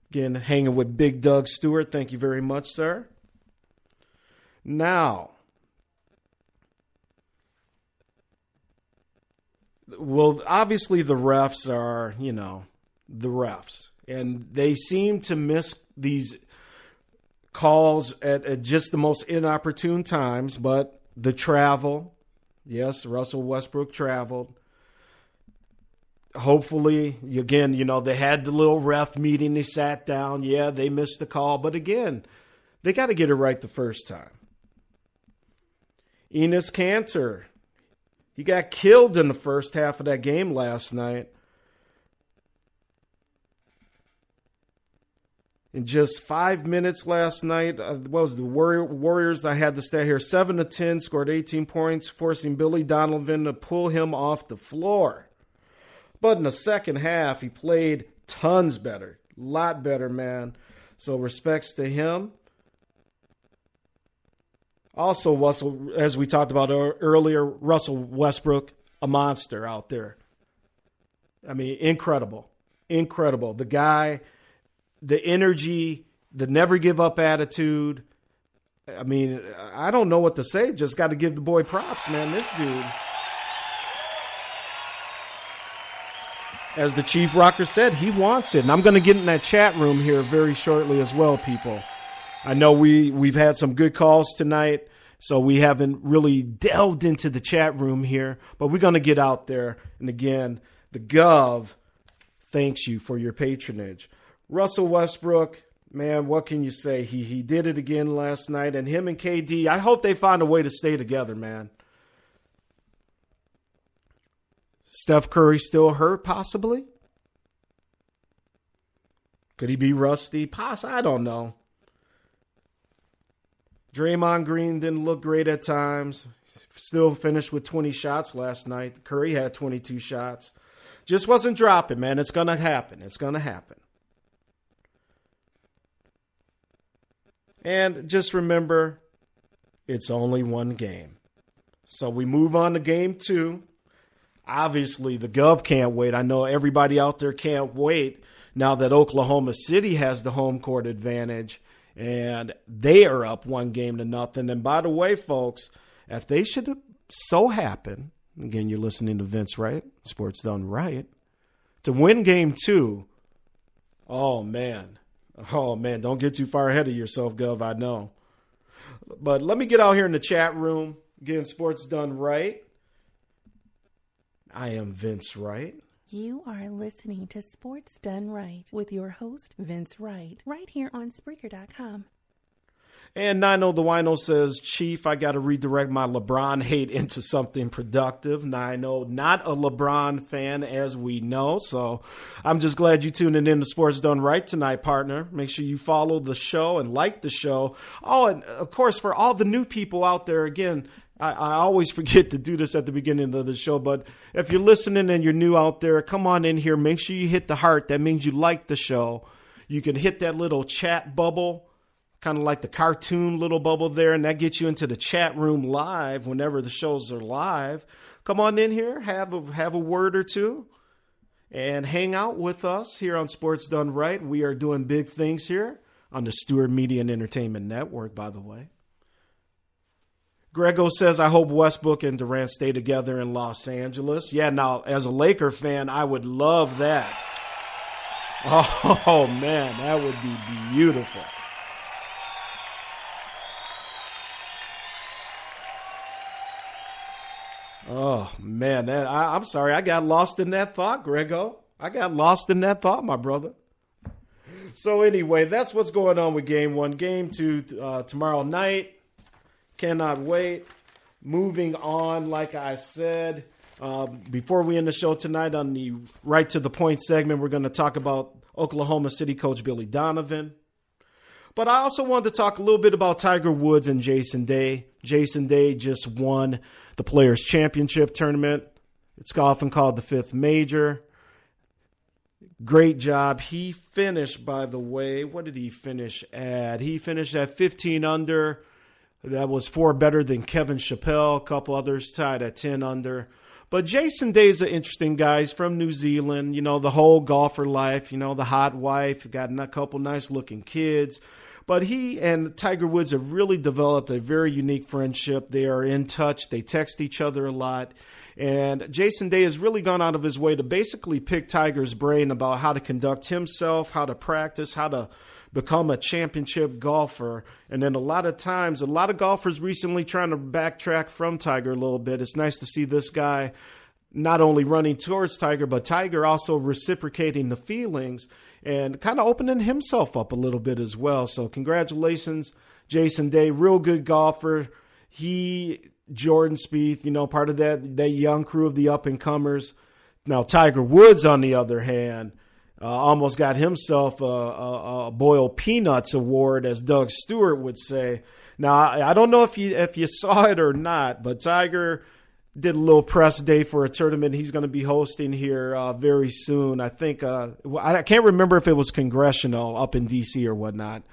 Again, hanging with Big Doug Stewart. Thank you very much, sir. Now, well, obviously the refs are, the refs. And they seem to miss these calls at just the most inopportune times, but the travel, yes, Russell Westbrook traveled. Hopefully, again, they had the little ref meeting, they sat down, yeah, they missed the call, but again, they got to get it right the first time. Enes Kanter, he got killed in the first half of that game last night. In just 5 minutes last night, what was the Warriors? I had to stay here. 7 of 10, scored 18 points, forcing Billy Donovan to pull him off the floor. But in the second half, he played tons better. A lot better, man. So respects to him. Also, Russell, as we talked about earlier, Russell Westbrook, a monster out there. I mean, incredible. Incredible. The guy, the energy, the never give up attitude. I mean, I don't know what to say. Just got to give the boy props, man. This dude, as the Cheif Rocka said, he wants it. And I'm going to get in that chat room here very shortly as well, people. I know we've had some good calls tonight, so we haven't really delved into the chat room here. But we're going to get out there. And again, the Gov thanks you for your patronage. Russell Westbrook, man, what can you say? He did it again last night. And him and KD, I hope they find a way to stay together, man. Steph Curry still hurt, possibly? Could he be rusty? I don't know. Draymond Green didn't look great at times. Still finished with 20 shots last night. Curry had 22 shots. Just wasn't dropping, man. It's going to happen. It's going to happen. And just remember, it's only one game. So we move on to game 2. Obviously, the Gov can't wait. I know everybody out there can't wait now that Oklahoma City has the home court advantage. And they are up 1-0. And by the way, folks, if they should so happen, again, you're listening to Vince Wright, Sports Done Right, to win game 2, oh, man, don't get too far ahead of yourself, Gov, I know. But let me get out here in the chat room. Again, Sports Done Right. I am Vince Wright. You are listening to Sports Done Right with your host, Vince Wright, right here on Spreaker.com. And Nino the Wino says, Chief, I got to redirect my LeBron hate into something productive. Nino, not a LeBron fan, as we know. So I'm just glad you tuning in to Sports Done Right tonight, partner. Make sure you follow the show and like the show. Oh, and of course, for all the new people out there, again, I always forget to do this at the beginning of the show, but if you're listening and you're new out there, come on in here. Make sure you hit the heart. That means you like the show. You can hit that little chat bubble, kind of like the cartoon little bubble there, and that gets you into the chat room live whenever the shows are live. Come on in here, have a word or two, and hang out with us here on Sports Done Right. We are doing big things here on the Stewart Media and Entertainment Network, by the way. Grego says, I hope Westbrook and Durant stay together in Los Angeles. Yeah, now, as a Laker fan, I would love that. Oh, man, that would be beautiful. Oh, man, I'm sorry. I got lost in that thought, Grego. I got lost in that thought, my brother. So anyway, that's what's going on with Game 1. Game 2 tomorrow night. Cannot wait. Moving on, like I said, before we end the show tonight on the Right to the Point segment, we're going to talk about Oklahoma City coach Billy Donovan. But I also wanted to talk a little bit about Tiger Woods and Jason Day. Jason Day just won the Players' Championship tournament. It's often called the fifth major. Great job. He finished, by the way, what did he finish at? He finished at 15 under. That was 4 better than Kevin Chappelle. A couple others tied at 10 under. But Jason Day is an interesting guy. He's from New Zealand. You know, the whole golfer life, you know, the hot wife, got a couple nice-looking kids. But he and Tiger Woods have really developed a very unique friendship. They are in touch. They text each other a lot. And Jason Day has really gone out of his way to basically pick Tiger's brain about how to conduct himself, how to practice, how to become a championship golfer. And then a lot of times, a lot of golfers recently trying to backtrack from Tiger a little bit. It's nice to see this guy not only running towards Tiger, but Tiger also reciprocating the feelings and kind of opening himself up a little bit as well. So congratulations, Jason Day, real good golfer. Jordan Spieth, you know, part of that young crew of the up-and-comers. Now, Tiger Woods, on the other hand, almost got himself a boiled peanuts award, as Doug Stewart would say. Now, I don't know if you saw it or not, but Tiger did a little press day for a tournament he's going to be hosting here very soon. I think I can't remember if it was congressional up in D.C. or whatnot.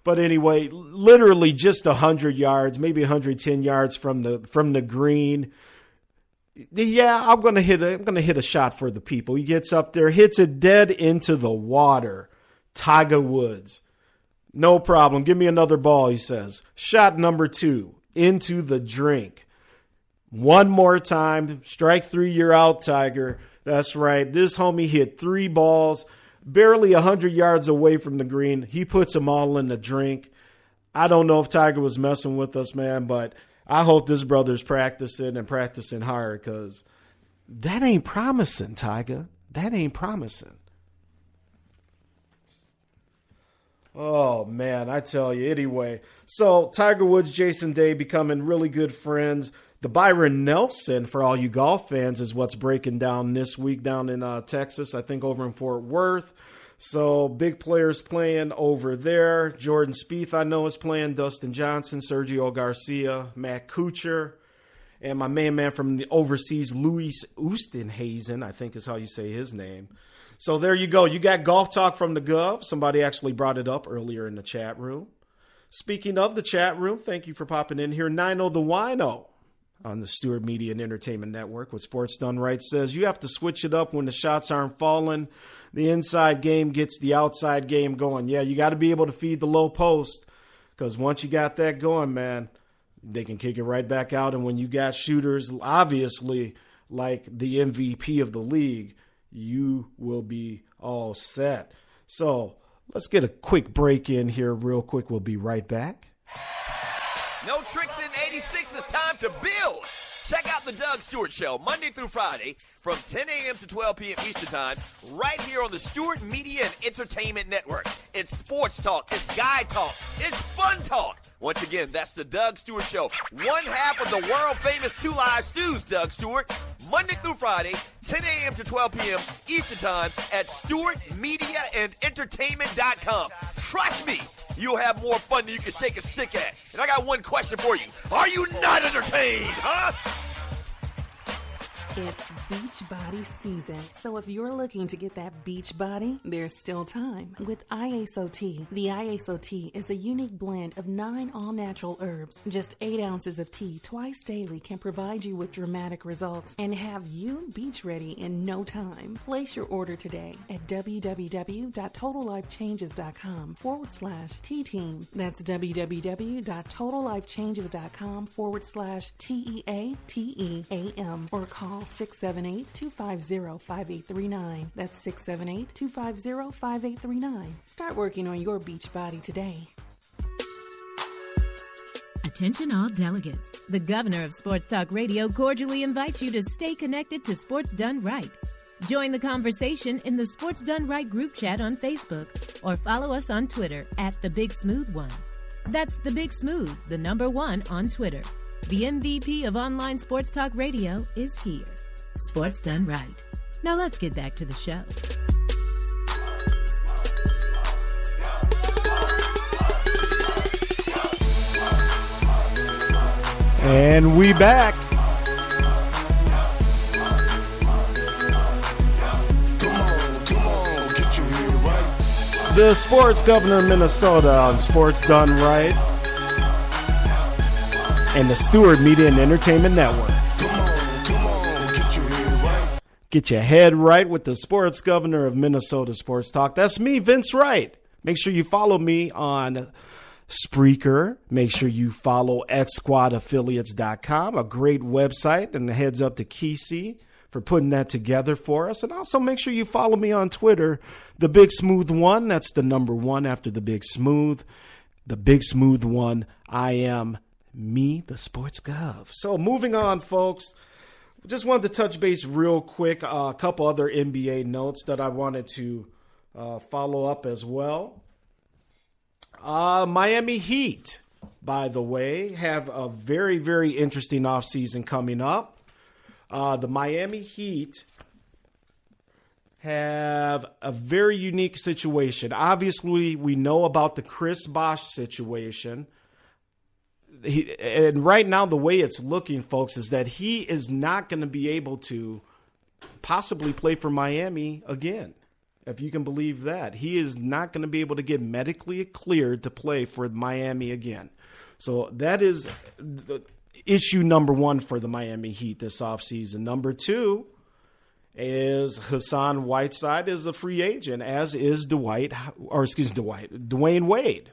But anyway, literally just 100 yards, maybe 110 yards from the green. Yeah, I'm gonna hit a shot for the people. He gets up there, hits it dead into the water. Tiger Woods, no problem. Give me another ball, he says. Shot number 2 into the drink. One more time, strike 3, you're out, Tiger. That's right. This homie hit 3 balls. Barely 100 yards away from the green. He puts them all in the drink. I don't know if Tiger was messing with us, man, but I hope this brother's practicing and practicing hard, because that ain't promising, Tiger. That ain't promising. Oh, man, I tell you. Anyway, so Tiger Woods, Jason Day becoming really good friends. The Byron Nelson, for all you golf fans, is what's breaking down this week down in Texas, I think over in Fort Worth. So big players playing over there. Jordan Spieth, I know, is playing. Dustin Johnson, Sergio Garcia, Matt Kuchar, and my man from the overseas, Louis Oosthuizen, I think is how you say his name. So there you go. You got golf talk from the Gov. Somebody actually brought it up earlier in the chat room. Speaking of the chat room, thank you for popping in here. Nino the Wino on the Stewart Media and Entertainment Network with Sports Done Right says you have to switch it up when the shots aren't falling. The inside game gets the outside game going. Yeah, you got to be able to feed the low post, because once you got that going, man, they can kick it right back out. And when you got shooters, obviously, like the MVP of the league, you will be all set. So let's get a quick break in here real quick. We'll be right back. No tricks in 86. It's time to build. Check out the Doug Stewart Show Monday through Friday from 10 a.m. to 12 p.m. Eastern Time right here on the Stewart Media and Entertainment Network. It's sports talk. It's guy talk. It's fun talk. Once again, that's the Doug Stewart Show. One half of the world-famous 2 Live Stews, Doug Stewart, Monday through Friday, 10 a.m. to 12 p.m. Eastern Time at StewartMediaandEntertainment.com. Trust me, you'll have more fun than you can shake a stick at. And I got one question for you. Are you not entertained, huh? It's beach body season, so if you're looking to get that beach body, there's still time. With IASO-T, the IASO-T is a unique blend of 9 all-natural herbs. Just 8 ounces of tea twice daily can provide you with dramatic results and have you beach ready in no time. Place your order today at www.totallifechanges.com/T-Team. That's www.totallifechanges.com/TEATEAM or call 678-250-5839. That's 678-250-5839. Start working on your beach body today. Attention all delegates. The governor of Sports Talk Radio cordially invites you to stay connected to Sports Done Right. Join the conversation in the Sports Done Right group chat on Facebook or follow us on Twitter @TheBigSmoothOne. That's the Big Smooth, the #1 on Twitter. The MVP of online sports talk radio is here. Sports done right. Now let's get back to the show. And we back. The sports governor of Minnesota on Sports Done Right and the Stewart Media and Entertainment Network. Get your head right with the sports governor of Minnesota Sports Talk. That's me, Vince Wright. Make sure you follow me on Spreaker. Make sure you follow XSquadAffiliates.com, a great website, and heads up to Kesey for putting that together for us. And also make sure you follow me on Twitter, The Big Smooth One. That's the #1 after The Big Smooth. The Big Smooth One. I am me, the Sports Gov. So moving on, folks. Just wanted to touch base real quick. A couple other NBA notes that I wanted to follow up as well. Miami Heat, by the way, have a very, very interesting offseason coming up. The Miami Heat have a very unique situation. Obviously, we know about the Chris Bosh situation. And right now, the way it's looking, folks, is that he is not going to be able to possibly play for Miami again. If you can believe that. He is not going to be able to get medically cleared to play for Miami again. So that is the issue number 1 for the Miami Heat this offseason. Number 2 is Hassan Whiteside is a free agent, as is Dwayne Wade.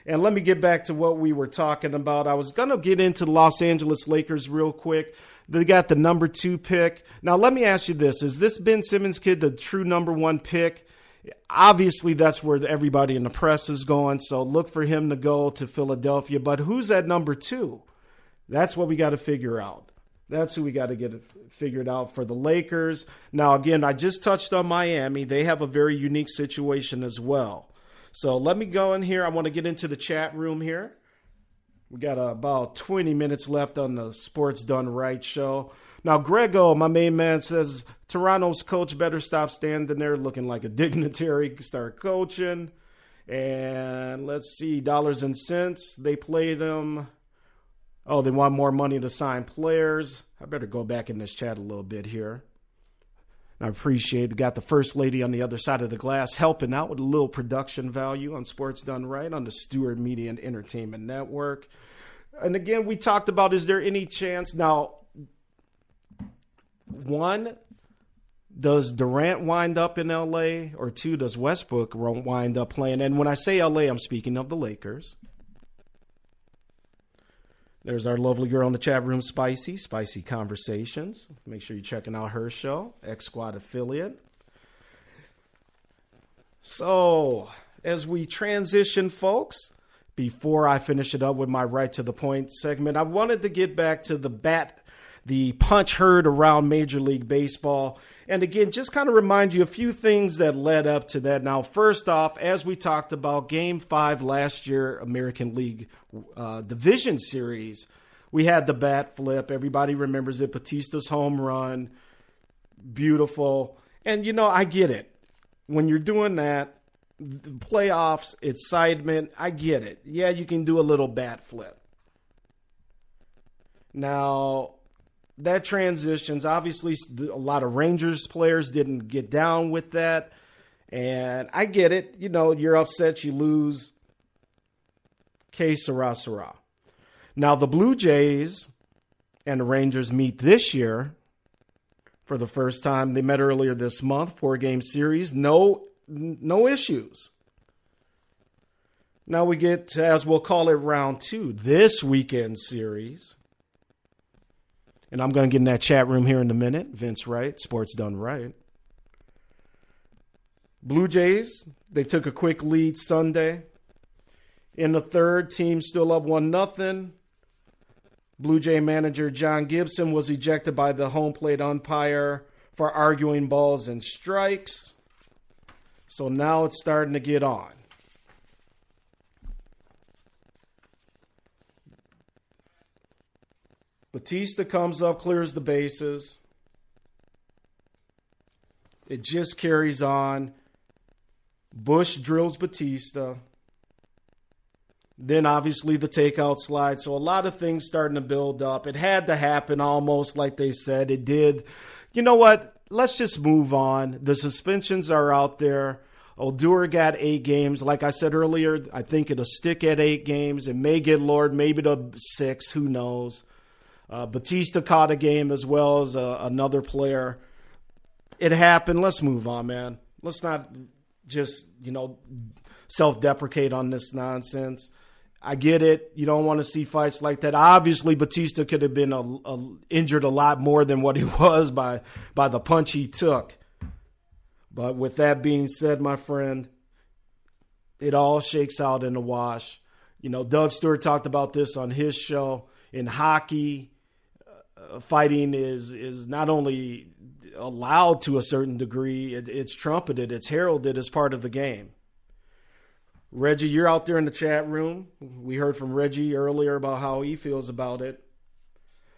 And let me get back to what we were talking about. I was going to get into the Los Angeles Lakers real quick. They got the number 2 pick. Now, let me ask you this. Is this Ben Simmons kid the true number 1 pick? Obviously, that's where everybody in the press is going, so look for him to go to Philadelphia. But who's at number 2? That's what we got to figure out. That's who we got to get figured out for the Lakers. Now, again, I just touched on Miami. They have a very unique situation as well. So let me go in here. I want to get into the chat room here. We got about 20 minutes left on the Sports Done Right show. Now, Grego, my main man, says Toronto's coach better stop standing there looking like a dignitary, start coaching. And let's see, dollars and cents. They played them. Oh, they want more money to sign players. I better go back in this chat a little bit here. I appreciate it. Got the First Lady on the other side of the glass helping out with a little production value on Sports Done Right on the Stewart Media and Entertainment Network. And again, we talked about, is there any chance? Now, 1, does Durant wind up in L.A.? Or 2, does Westbrook wind up playing? And when I say L.A., I'm speaking of the Lakers. There's our lovely girl in the chat room, Spicy Conversations. Make sure you're checking out her show, X Squad affiliate. So, as we transition, folks, before I finish it up with my right to the point segment, I wanted to get back to the punch heard around Major League Baseball. And again, just kind of remind you a few things that led up to that. Now, first off, as we talked about Game 5 last year, American League Division Series, we had the bat flip. Everybody remembers it. Batista's home run. Beautiful. And, I get it. When you're doing that, the playoffs, excitement, I get it. Yeah, you can do a little bat flip. Now, that transitions. Obviously, a lot of Rangers players didn't get down with that. And I get it. You're upset, you lose. Que sera, sera. Now, the Blue Jays and the Rangers meet this year for the first time. They met earlier this month, 4-game series. No issues. Now we get to, as we'll call it, round 2, this weekend series. And I'm going to get in that chat room here in a minute. Vince Wright, Sports Done Right. Blue Jays, they took a quick lead Sunday. In the third, team still up 1-0. Blue Jay manager John Gibson was ejected by the home plate umpire for arguing balls and strikes. So now it's starting to get on. Batista comes up, clears the bases. It just carries on. Bosh drills Batista. Then obviously the takeout slide. So a lot of things starting to build up. It had to happen almost like they said. It did. You know what? Let's just move on. The suspensions are out there. Odor got 8 games. Like I said earlier, I think it'll stick at 8 games. It may get lowered, maybe to 6. Who knows? Batista caught a game as well as another player. It happened. Let's move on, man. Let's not just, self-deprecate on this nonsense. I get it. You don't want to see fights like that. Obviously, Batista could have been injured a lot more than what he was by the punch he took. But with that being said, my friend, it all shakes out in the wash. Doug Stewart talked about this on his show. In hockey, fighting is not only allowed to a certain degree, it's trumpeted, it's heralded as part of the game. Reggie, you're out there in the chat room. We heard from Reggie earlier about how he feels about it.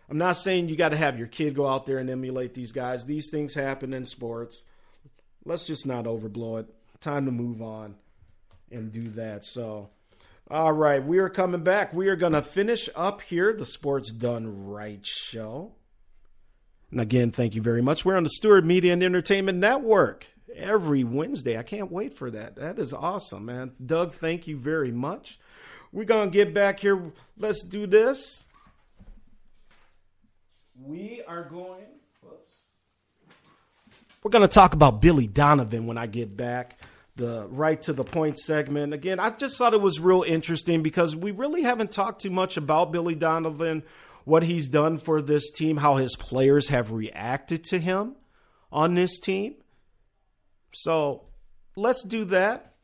I'm not saying you got to have your kid go out there and emulate these guys. These things happen in sports. Let's just not overblow it. Time to move on and do that. So, all right, we are coming back. We are going to finish up here the Sports Done Right show. And again, thank you very much. We're on the Stewart Media and Entertainment Network every Wednesday. I can't wait for that. That is awesome, man. Doug, thank you very much. We're going to get back here. Let's do this. We're going to talk about Billy Donovan when I get back. The right to the point segment. Again, I just thought it was real interesting because we really haven't talked too much about Billy Donovan, what he's done for this team, how his players have reacted to him on this team. So let's do that.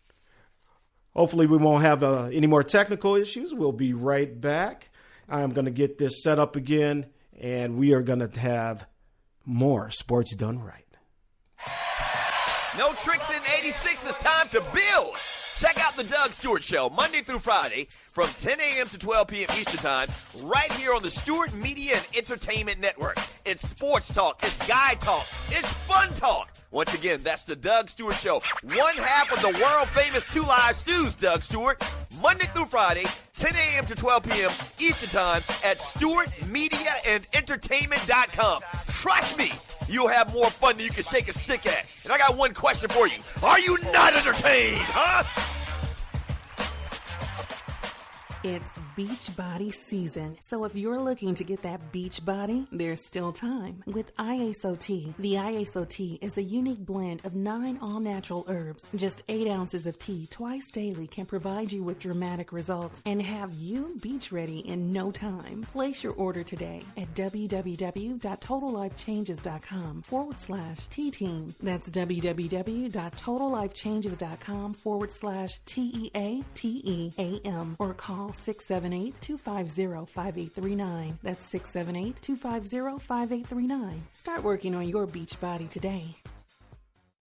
Hopefully we won't have any more technical issues. We'll be right back. I'm going to get this set up again, and we are going to have more Sports Done Right. No tricks in 86. It's time to build. Check out the Doug Stewart Show Monday through Friday from 10 a.m. to 12 p.m. Eastern Time right here on the Stewart Media and Entertainment Network. It's sports talk. It's guy talk. It's fun talk. Once again, that's the Doug Stewart Show. One half of the world-famous Two Live Stews, Doug Stewart, Monday through Friday, 10 a.m. to 12 p.m. Eastern Time at StewartMediaandEntertainment.com. Trust me, you'll have more fun than you can shake a stick at. And I got one question for you. Are you not entertained, huh? It's beach body season, so if you're looking to get that beach body, there's still time. With IASO-T, the IASO-T is a unique blend of 9 all-natural herbs. Just 8 ounces of tea twice daily can provide you with dramatic results and have you beach ready in no time. Place your order today at www.totallifechanges.com/T-Team. That's www.totallifechanges.com/TEATEAM or call 678-250-5839. That's 678-250-5839. Start working on your beach body today.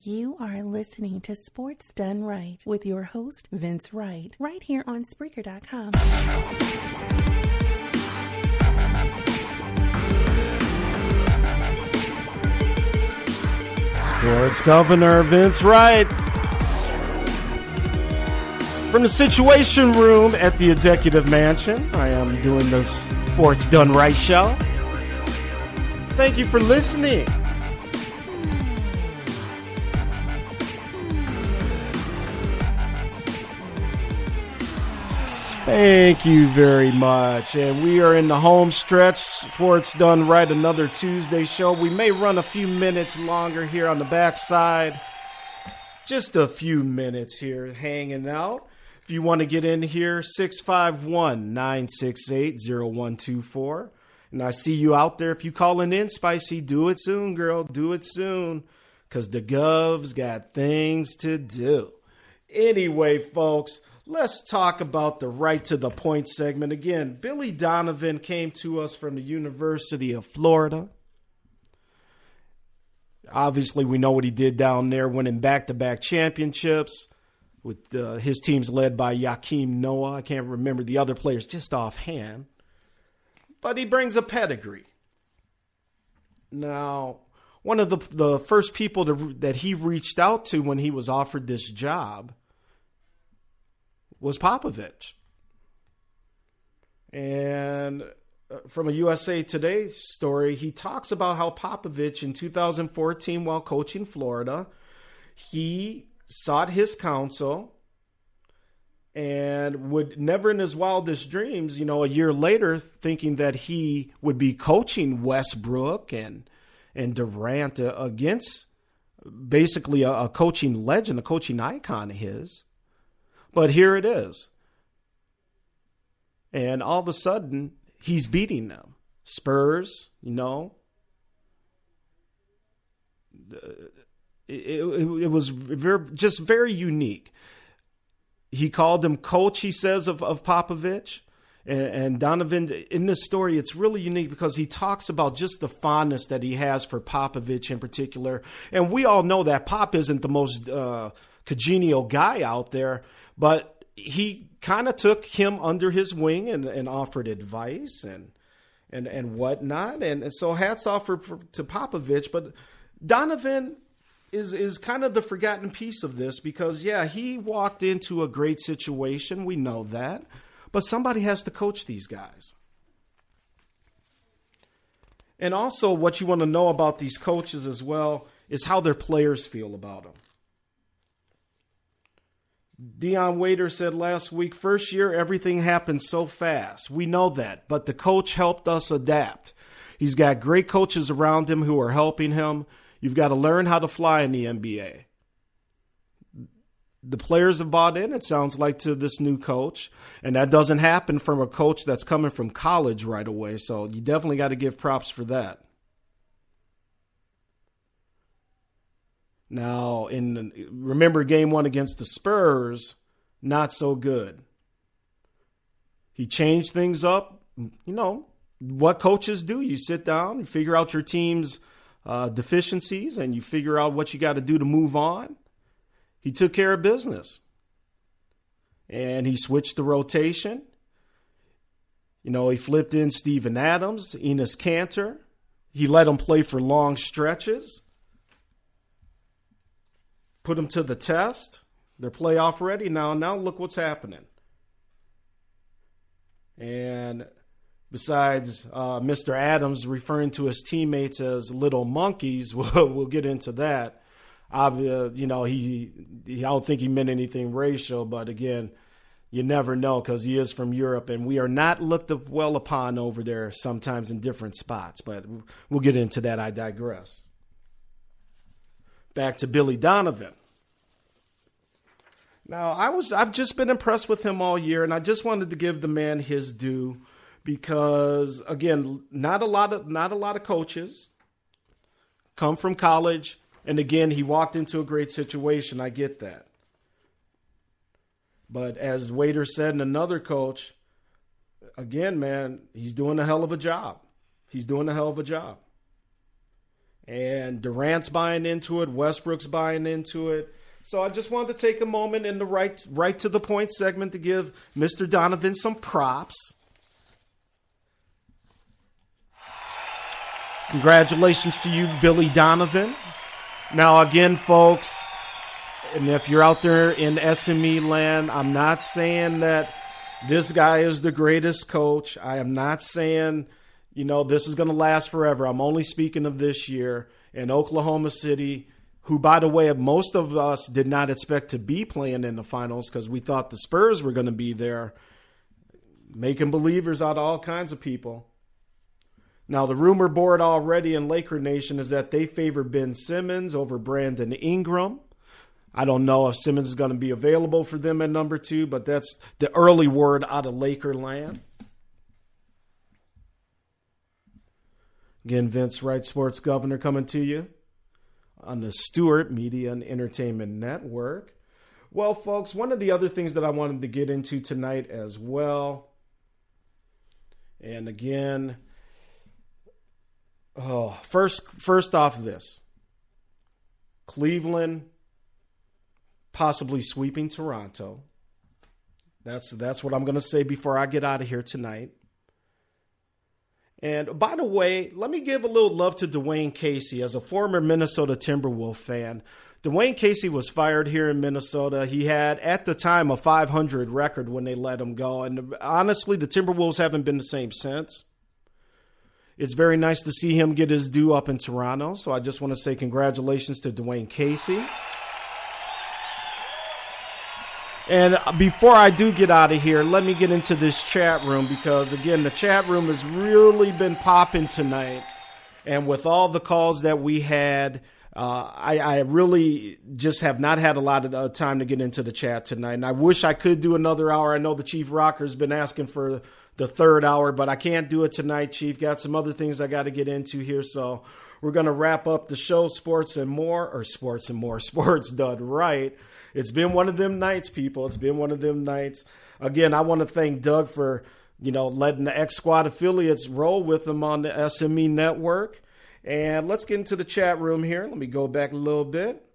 You are listening to Sports Done Right with your host, Vince Wright, right here on Spreaker.com. Sports Governor Vince Wright. From the Situation Room at the Executive Mansion, I am doing the Sports Done Right show. Thank you for listening. Thank you very much. And we are in the home stretch. Sports Done Right, another Tuesday show. We may run a few minutes longer here on the backside. Just a few minutes here hanging out. If you want to get in here, 651-968-0124. And I see you out there. If you calling in, Spicy, do it soon, girl. Do it soon. Because the Gov's got things to do. Anyway, folks, let's talk about the right to the point segment. Again, Billy Donovan came to us from the University of Florida. Obviously, we know what he did down there, winning back-to-back championships with his teams led by Joakim Noah. I can't remember the other players just offhand. but he brings a pedigree. Now, one of the first people that he reached out to when he was offered this job was Popovich. And from a USA Today story, he talks about how Popovich in 2014, while coaching Florida, he sought his counsel and would never in his wildest dreams, a year later, thinking that he would be coaching Westbrook and Durant against basically a coaching legend, a coaching icon of his. But here it is. And all of a sudden, he's beating them. Spurs, it was very unique. He called him coach, he says, of Popovich. And Donovan, in this story, it's really unique because he talks about just the fondness that he has for Popovich in particular. And we all know that Pop isn't the most congenial guy out there, but he kind of took him under his wing and offered advice and whatnot. And so hats off to Popovich. But Donovan is kind of the forgotten piece of this because, yeah, he walked into a great situation. We know that. But somebody has to coach these guys. And also what you want to know about these coaches as well is how their players feel about them. Dion Waiters said last week, first year, everything happened so fast. We know that, but the coach helped us adapt. He's got great coaches around him who are helping him. You've got to learn how to fly in the NBA. The players have bought in, it sounds like, to this new coach. And that doesn't happen from a coach that's coming from college right away. So you definitely got to give props for that. Now, remember game 1 against the Spurs, not so good. He changed things up. What coaches do. You sit down, you figure out your team's deficiencies, and you figure out what you got to do to move on. He took care of business. And he switched the rotation. He flipped in Steven Adams, Enes Kanter. He let them play for long stretches. Put them to the test. They're playoff ready now. Now look what's happening. And besides Mr. Adams referring to his teammates as little monkeys, we'll get into that. I don't think he meant anything racial, but again, you never know because he is from Europe, and we are not looked well upon over there sometimes in different spots. But we'll get into that. I digress. Back to Billy Donovan. Now, I've just been impressed with him all year, and I just wanted to give the man his due because, again, not a lot of coaches come from college. And again, he walked into a great situation. I get that. But as Waiter said, and another coach, again, man, he's doing a hell of a job. And Durant's buying into it. Westbrook's buying into it. So I just wanted to take a moment in the right to the point segment to give Mr. Donovan some props. Congratulations to you, Billy Donovan. Now, again, folks, and if you're out there in SME land, I'm not saying that this guy is the greatest coach. I am not saying, this is going to last forever. I'm only speaking of this year in Oklahoma City, who, by the way, most of us did not expect to be playing in the finals because we thought the Spurs were going to be there, making believers out of all kinds of people. Now, the rumor board already in Laker Nation is that they favor Ben Simmons over Brandon Ingram. I don't know if Simmons is going to be available for them at number 2, but that's the early word out of Laker land. Again, Vince Wright, Sports Governor, coming to you on the Stewart Media and Entertainment Network. Well, folks, one of the other things that I wanted to get into tonight as well, and again, first off this, Cleveland possibly sweeping Toronto. That's what I'm going to say before I get out of here tonight. And by the way, let me give a little love to Dwayne Casey. As a former Minnesota Timberwolves fan, Dwayne Casey was fired here in Minnesota. He had, at the time, a .500 record when they let him go. And honestly, the Timberwolves haven't been the same since. It's very nice to see him get his due up in Toronto. So I just want to say congratulations to Dwayne Casey. And before I do get out of here, let me get into this chat room because, again, the chat room has really been popping tonight. And with all the calls that we had, I really just have not had a lot of time to get into the chat tonight. And I wish I could do another hour. I know the Cheif Rocka has been asking for the third hour, but I can't do it tonight, Chief. Got some other things I got to get into here. So we're going to wrap up the show, Sports Done Right. It's been one of them nights, people. It's been one of them nights. Again, I want to thank Doug for, letting the X Squad affiliates roll with them on the SME network. And let's get into the chat room here. Let me go back a little bit.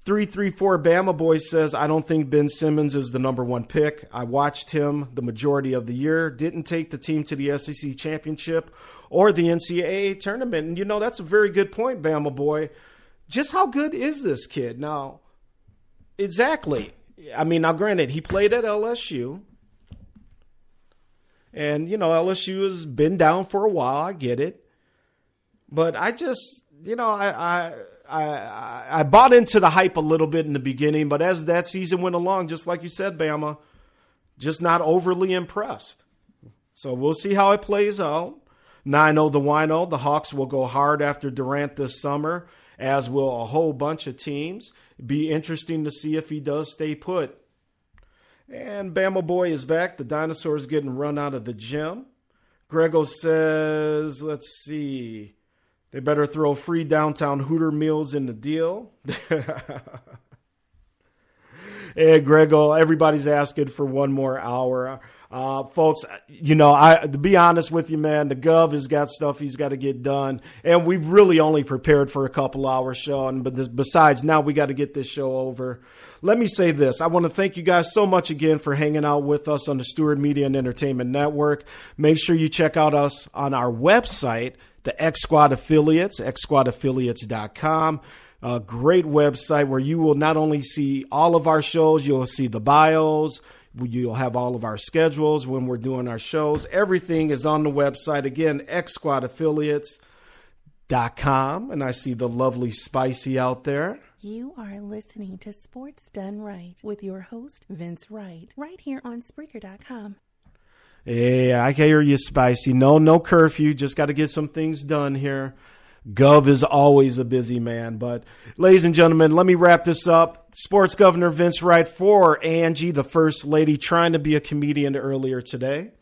334 Bama Boy says, I don't think Ben Simmons is the number one pick. I watched him the majority of the year. Didn't take the team to the SEC championship or the NCAA tournament. And, that's a very good point, Bama Boy. Just how good is this kid? Now, exactly. I mean, now granted, he played at LSU. And, LSU has been down for a while. I get it. But I just, I bought into the hype a little bit in the beginning. But as that season went along, just like you said, Bama, just not overly impressed. So we'll see how it plays out. Nino the Wino, the Hawks will go hard after Durant this summer, as will a whole bunch of teams. Be interesting to see if he does stay put. And Bama Boy is back. The dinosaur's getting run out of the gym. Grego says, let's see. They better throw free downtown Hooter meals in the deal. Hey, Grego, everybody's asking for one more hour. Folks, to be honest with you, man, the Gov has got stuff he's got to get done. And we've really only prepared for a couple hours show. But besides, now we got to get this show over. Let me say this. I want to thank you guys so much again for hanging out with us on the Stewart Media and Entertainment Network. Make sure you check out us on our website, the X Squad Affiliates, xsquadaffiliates.com. A great website where you will not only see all of our shows, you'll see the bios, you'll have all of our schedules when we're doing our shows. Everything is on the website. Again, xsquadaffiliates.com. And I see the lovely Spicy out there. You are listening to Sports Done Right with your host, Vince Wright, right here on Spreaker.com. Yeah, I can hear you, Spicy. No curfew. Just got to get some things done here. Gov is always a busy man. But, ladies and gentlemen, let me wrap this up. Sports Governor Vince Wright for Angie, the First Lady, trying to be a comedian earlier today.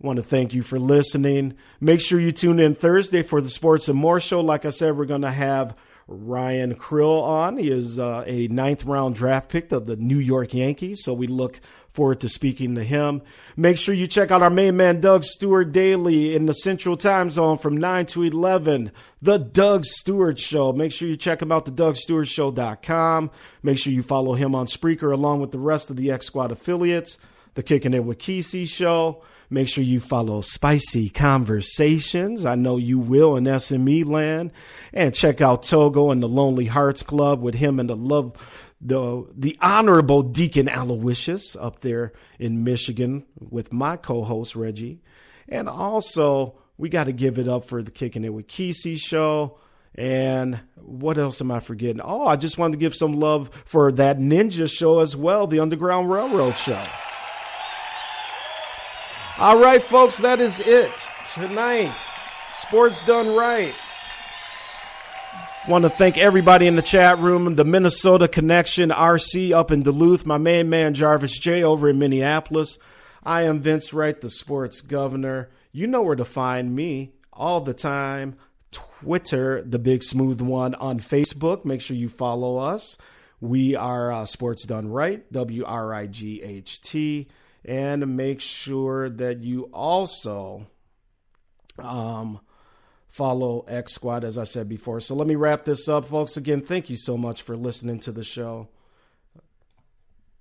I want to thank you for listening. Make sure you tune in Thursday for the Sports and More show. Like I said, we're going to have Ryan Krill on. He is a 9th-round draft pick of the New York Yankees, so we look forward to speaking to him. Make sure you check out our main man, Doug Stewart, daily in the Central Time Zone from 9 to 11, The Doug Stewart Show. Make sure you check him out, thedougstewartshow.com. Make sure you follow him on Spreaker along with the rest of the X Squad affiliates, the Kicking It With Kesey Show. Make sure you follow Spicy Conversations. I know you will in SME land. And check out Togo and the Lonely Hearts Club with him and the Honorable Deacon Aloysius up there in Michigan with my co-host Reggie. And also, we got to give it up for the Kicking It With Kesey show. And what else am I forgetting? Oh, I just wanted to give some love for that Ninja show as well, the Underground Railroad show. All right, folks, that is it tonight. Sports Done Right. Want to thank everybody in the chat room, the Minnesota Connection, RC up in Duluth, my main man Jarvis J over in Minneapolis. I am Vince Wright, the sports governor. You know where to find me all the time. Twitter, the Big Smooth One, on Facebook. Make sure you follow us. We are Sports Done Right, WRIGHT. And make sure that you also follow X Squad, as I said before. So let me wrap this up, folks. Again, thank you so much for listening to the show.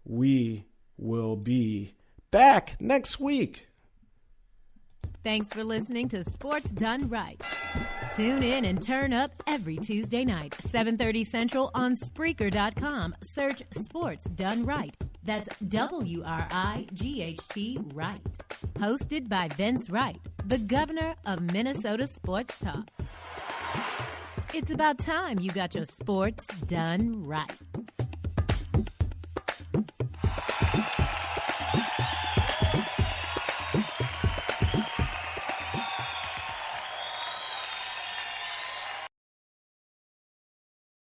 We will be back next week. Thanks for listening to Sports Done Right. Tune in and turn up every Tuesday night, 7:30 Central on Spreaker.com. Search Sports Done Right. That's WRIGHT Right. Hosted by Vince Wright, the governor of Minnesota Sports Talk. It's about time you got your sports done right.